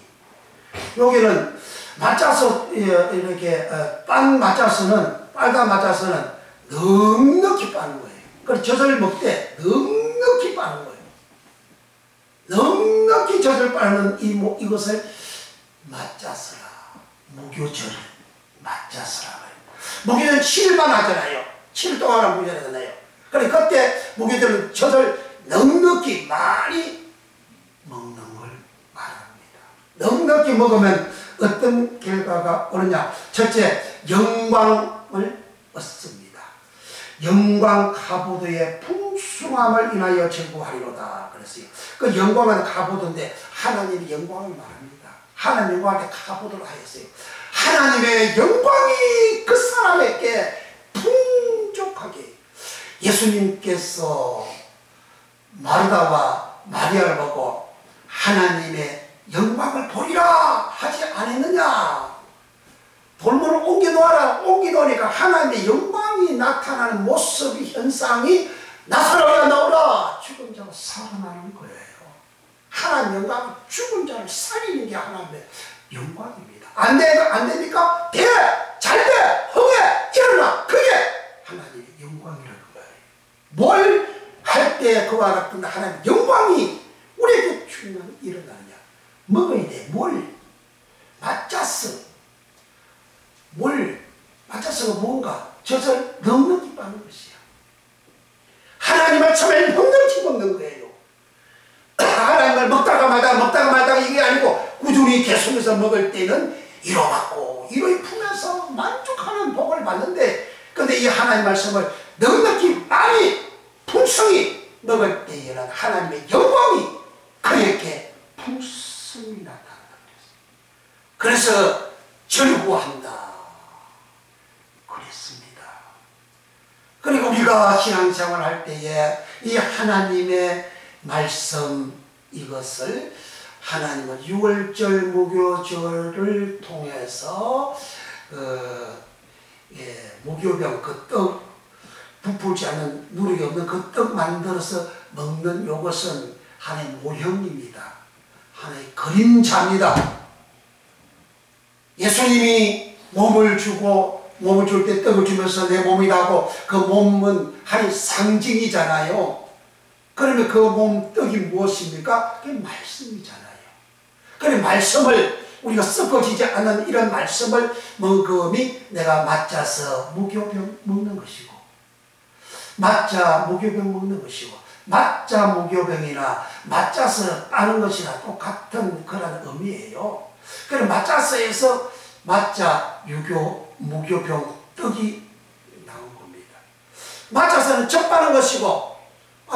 여기는 마짜스 이렇게 빤 마짜스는 빨간 마짜스는 넉넉히 빠는 거예요. 그래서 젖을 먹되 넉넉히 빠는 거예요. 넉넉히 젖을 빠는 이것을 마짜스라 무교절 마짜스라 무교절은 7일만 하잖아요. 7일 동안 하는 무교절이잖아요. 그래 그때 무교절은 젖을 넉넉히 많이 먹는 걸 말합니다. 넉넉히 먹으면 어떤 결과가 오느냐. 첫째 영광을 얻습니다. 영광 가보드의 풍성함을 인하여 제구하리로다 그랬어요. 그 영광은 가보드인데 하나님의 영광을 말합니다. 하나님 영광에 가보드를 하였어요. 하나님의 영광이 그 사람에게 풍족하게 예수님께서 마르다와 마리아를 보고 하나님의 영광을 보리라 하지 않았느냐. 돌문을 옮겨놓아라. 옮겨놓으니까 하나님의 영광이 나타나는 모습이 현상이 나사로야 나오라. 죽은 자가 살아나는 거예요. 하나님 영광은 죽은 자를 살리는 게 하나님의 영광입니다. 안 됩니까? 돼! 잘 돼! 흥해! 일어나! 그게 하나님의 영광이라는 거예요. 뭘 할 때 그와 같은 하나님의 영광이 우리에게 일어나느냐. 먹어야 돼. 뭘? 마짜스. 마짜스가 뭔가? 젖을 넉넉히 빠는 것이야. 하나님을 처음에 넉넉히 먹는 거예요. 하나님을 먹다가 말다가 이게 아니고 꾸준히 계속해서 먹을 때는 이뤄받고 이로의 품에서 만족하는 복을 받는데 근데 이 하나님 말씀을 넉넉히 많이 풍성히 먹을 때에는 하나님의 영광이 그에게 풍성히 나타난다. 그래서 절구한다. 그랬습니다. 그리고 우리가 신앙생활 할 때에 이 하나님의 말씀 이것을 하나님은 6월절 무교절을 통해서 무교병 그 떡 부풀지 않는 누룩이 없는 그 떡 만들어서 먹는 이것은 하나의 모형입니다. 하나의 그림자입니다. 예수님이 몸을 줄 때 떡을 주면서 내 몸이다 하고 그 몸은 하나의 상징이잖아요. 그러면 그 몸 떡이 무엇입니까? 그게 말씀이잖아요. 그래 말씀을 우리가 섞어지지 않는 이런 말씀을 먹음이 내가 맞자서 무교병 먹는 것이고 맞자 무교병 먹는 것이고 맞자 무교병이나 맞자서 빠는 것이나 똑같은 그런 의미예요. 그래 맞자서에서 맞자 무교병 떡이 나온 겁니다. 맞자서는 젖 빠는 것이고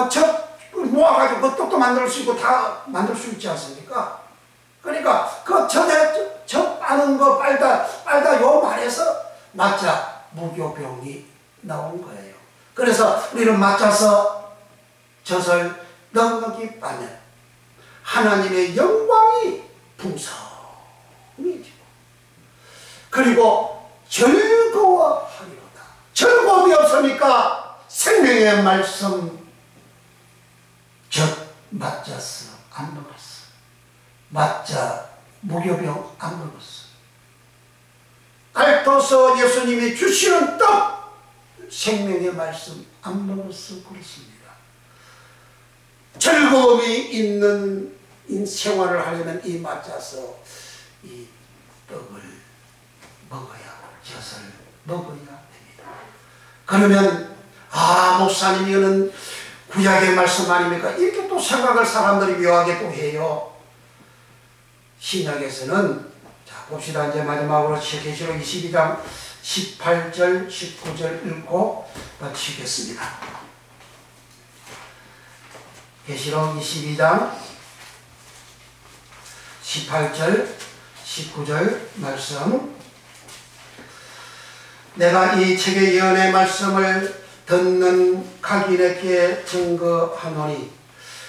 젖 모아가지고 그 떡도 만들 수 있고 다 만들 수 있지 않습니까? 그러니까 그 젖 빠는 거 빨다 요 말에서 맞자 무교병이 나온 거예요. 그래서 우리는 맞자서 젖을 넉넉히 빠면 하나님의 영광이 풍성해지고 그리고 즐거워하리로다. 즐거움이 없으니까 생명의 말씀 젖 맞자서 안 먹었어. 맞자 무교병 안 먹었어. 알토서 예수님이 주시는 떡 생명의 말씀 안 먹었어. 그렇습니다. 즐거움이 있는 생활을 하려면 이 맞자서 이 떡을 먹어야 젖을 먹어야 됩니다. 그러면 목사님 이거는 구약의 말씀 아닙니까? 이렇게 또 생각을 사람들이 묘하게 또 해요. 신약에서는 자 봅시다. 이제 마지막으로 계시록 22장 18절 19절 읽고 마치겠습니다. 계시록 22장 18절 19절 말씀. 내가 이 책의 예언의 말씀을 듣는 각인에게 증거하노니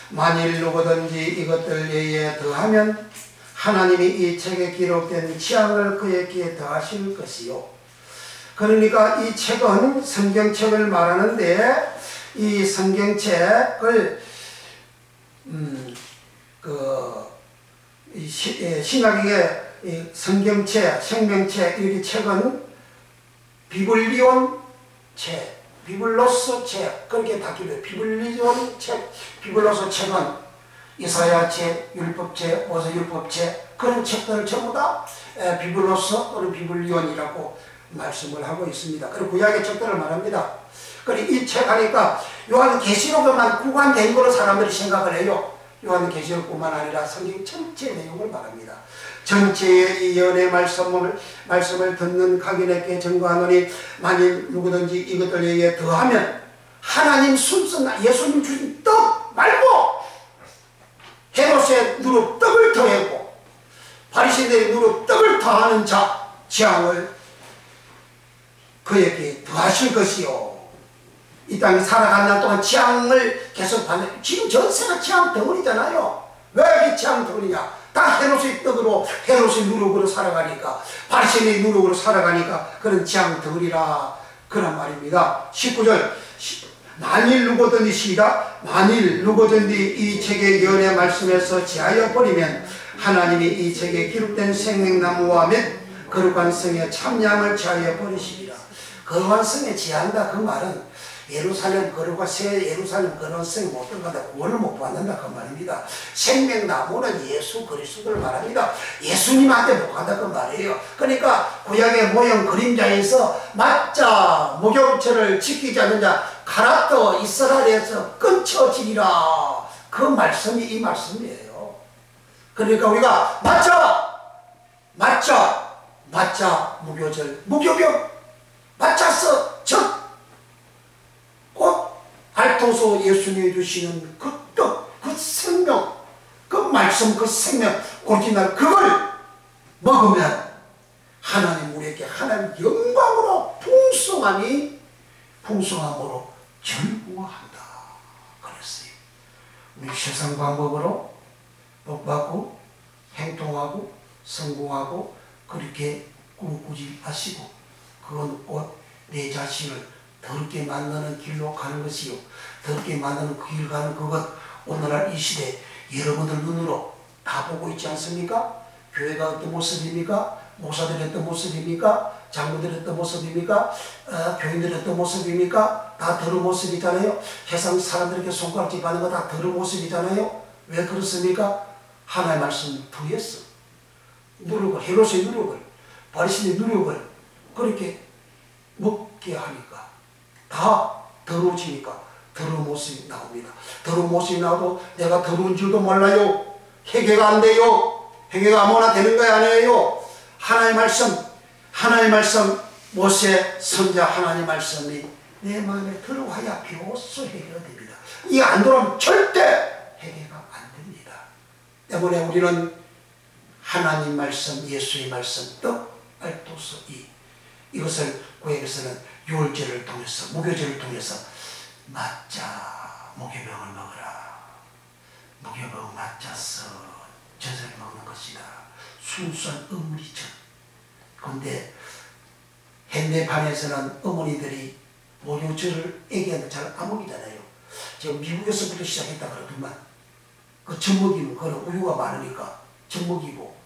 만일 누구든지 이것들 외에 더하면 하나님이 이 책에 기록된 지향을 그에게 더하실 것이요. 그러니까 이 책은 성경책을 말하는데 이 성경책을 신약의 성경책, 생명책, 이렇게 책은 비블리온 책, 비블로스 책, 그렇게 다 기록해요. 비블리온 책, 비블로스 책은 이사야 책, 율법책, 모세율법책, 그런 책들을 전부 다 비블로스 또는 비블리온이라고 말씀을 하고 있습니다. 그리고 구약의 책들을 말합니다. 그리고 이 책 하니까 요한계시록에만 구간된 걸로 사람들이 생각을 해요. 요한계시록뿐만 아니라 성경 전체 내용을 말합니다. 전체의 이 예언의 말씀을 듣는 각인에게 증거하노니 만일 누구든지 이것들 외에 더하면 하나님 순서 예수님 주신 떡 말고 헤롯의 누룩 떡을 더하고 바리새인들의 누룩 떡을 더하는 자 재앙을 그에게 더하실 것이요. 이 땅에 살아가는 날 동안 재앙을 계속 받는, 지금 전세가 재앙 덩어리잖아요. 왜 이렇게 재앙 덩어리냐? 다 헤롯의 떡으로, 헤롯의 누룩으로 살아가니까, 바리새인의 누룩으로 살아가니까 그런 재앙 덩어리라 그런 말입니다. 19절 만일 누구든지 시다 만일 누구든지 이 책의 예언의 말씀에서 제하여 버리면 하나님이 이 책에 기록된 생명나무와 및 거룩한 성에 참양을 제하여 버리시리라. 거룩한 성에 제한다 그 말은 예루살렘 거룩한 새 예루살렘 거룩한 성이 못 들어간다, 구원을 못 받는다 그 말입니다. 생명나무는 예수 그리스도를 말합니다. 예수님한테 못 간다 그 말이에요. 그러니까 구약의 모형 그림자에서 맞자 목욕처를 지키지 않는 자 가라또 이스라엘에서 끊쳐지리라 그 말씀이 이 말씀이에요. 그러니까 우리가 맞자 무교절 무교병 맞자서 곧 알토소 예수님이 주시는 그 떡, 그 생명, 그 말씀, 그 생명 오리지널 그걸 먹으면 하나님 우리에게 하나님 영광으로 풍성함으로 절구한다 그랬어요. 우리 세상 방법으로 복받고 행동하고 성공하고 그렇게 꾸꾸지 하시고 그건 곧 내 자신을 더럽게 만드는 길로 가는 것이요. 더럽게 만드는 그 길 가는 그것 오늘날 이 시대 여러분들 눈으로 다 보고 있지 않습니까? 교회가 어떤 모습입니까? 목사들이 어떤 모습입니까? 장로들이 어떤 모습입니까? 교인들이 어떤 모습입니까? 다 더러운 모습이잖아요. 세상 사람들에게 손가락질 받는 거 다 더러운 모습이잖아요. 왜 그렇습니까? 하나님의 말씀 부여했어. 누룩을, 헤롯의 누룩을, 바리새인의 누룩을 그렇게 먹게 하니까 다 더러워지니까 더러운 모습이 나옵니다. 더러운 모습이 나와도 내가 더러운 줄도 몰라요. 회개가 안 돼요. 회개가 아무나 되는 거야 아니에요. 하나님의 말씀 모세 선자 하나님의 말씀이 내 마음에 들어와야 비로소 회개가 됩니다. 이게 안 들어오면 절대 회개가 안 됩니다. 때문에 우리는 하나님 말씀, 예수의 말씀, 떡, 알토서 이것을 구약에서는 유월절을 통해서 무교절을 통해서 맞자 무교병을 먹으라. 무교병 맞자서 젖을 먹는 것이다. 순수한 어머니전. 그런데 현대판에서는 어머니들이 무교절을 애기한테 잘 안 먹이잖아요. 지금 미국에서부터 시작했다 그러더만 그 젖먹이는 그런 우유가 많으니까 젖먹이고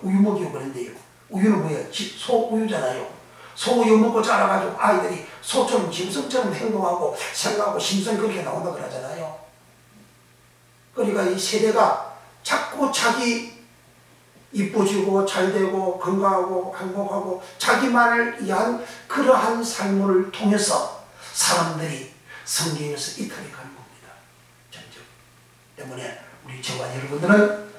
우유 먹이고 그런데요. 우유는 뭐예요? 소우유잖아요. 소우유 먹고 자라가지고 아이들이 소처럼 짐승처럼 행동하고 생각하고 심성이 그렇게 나온다 그러잖아요. 그러니까 이 세대가 자꾸 자기 이뻐지고 잘되고 건강하고 행복하고 자기만을 위한 그러한 삶을 통해서 사람들이 성경에서 이탈해 가는 겁니다. 점점. 때문에 우리 저와 여러분들은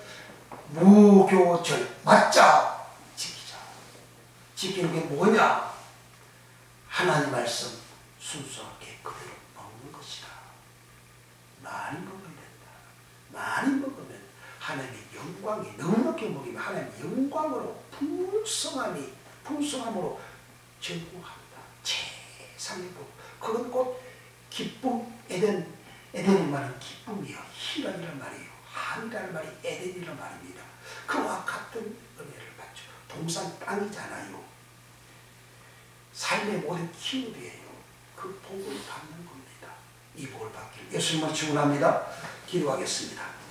무교절 맞자 지키자. 지키는 게 뭐냐? 하나님 말씀 순수하게 그대로 먹는 것이다. 많이 먹어야 된다. 많이 먹으면 하나님의 영광이 넉넉히 먹이며 하나님의 영광으로 풍성함으로 전부합니다. 최상의 복. 그건 곧 기쁨, 에덴을 말하는 기쁨이요. 희락이란 말이에요. 한이라는 말이 에덴이란 말입니다. 그와 같은 은혜를 받죠. 동산 땅이잖아요. 삶의 모든 기업이에요. 그 복을 받는 겁니다. 이 복을 받기를 예수님을 축원합니다. 기도하겠습니다.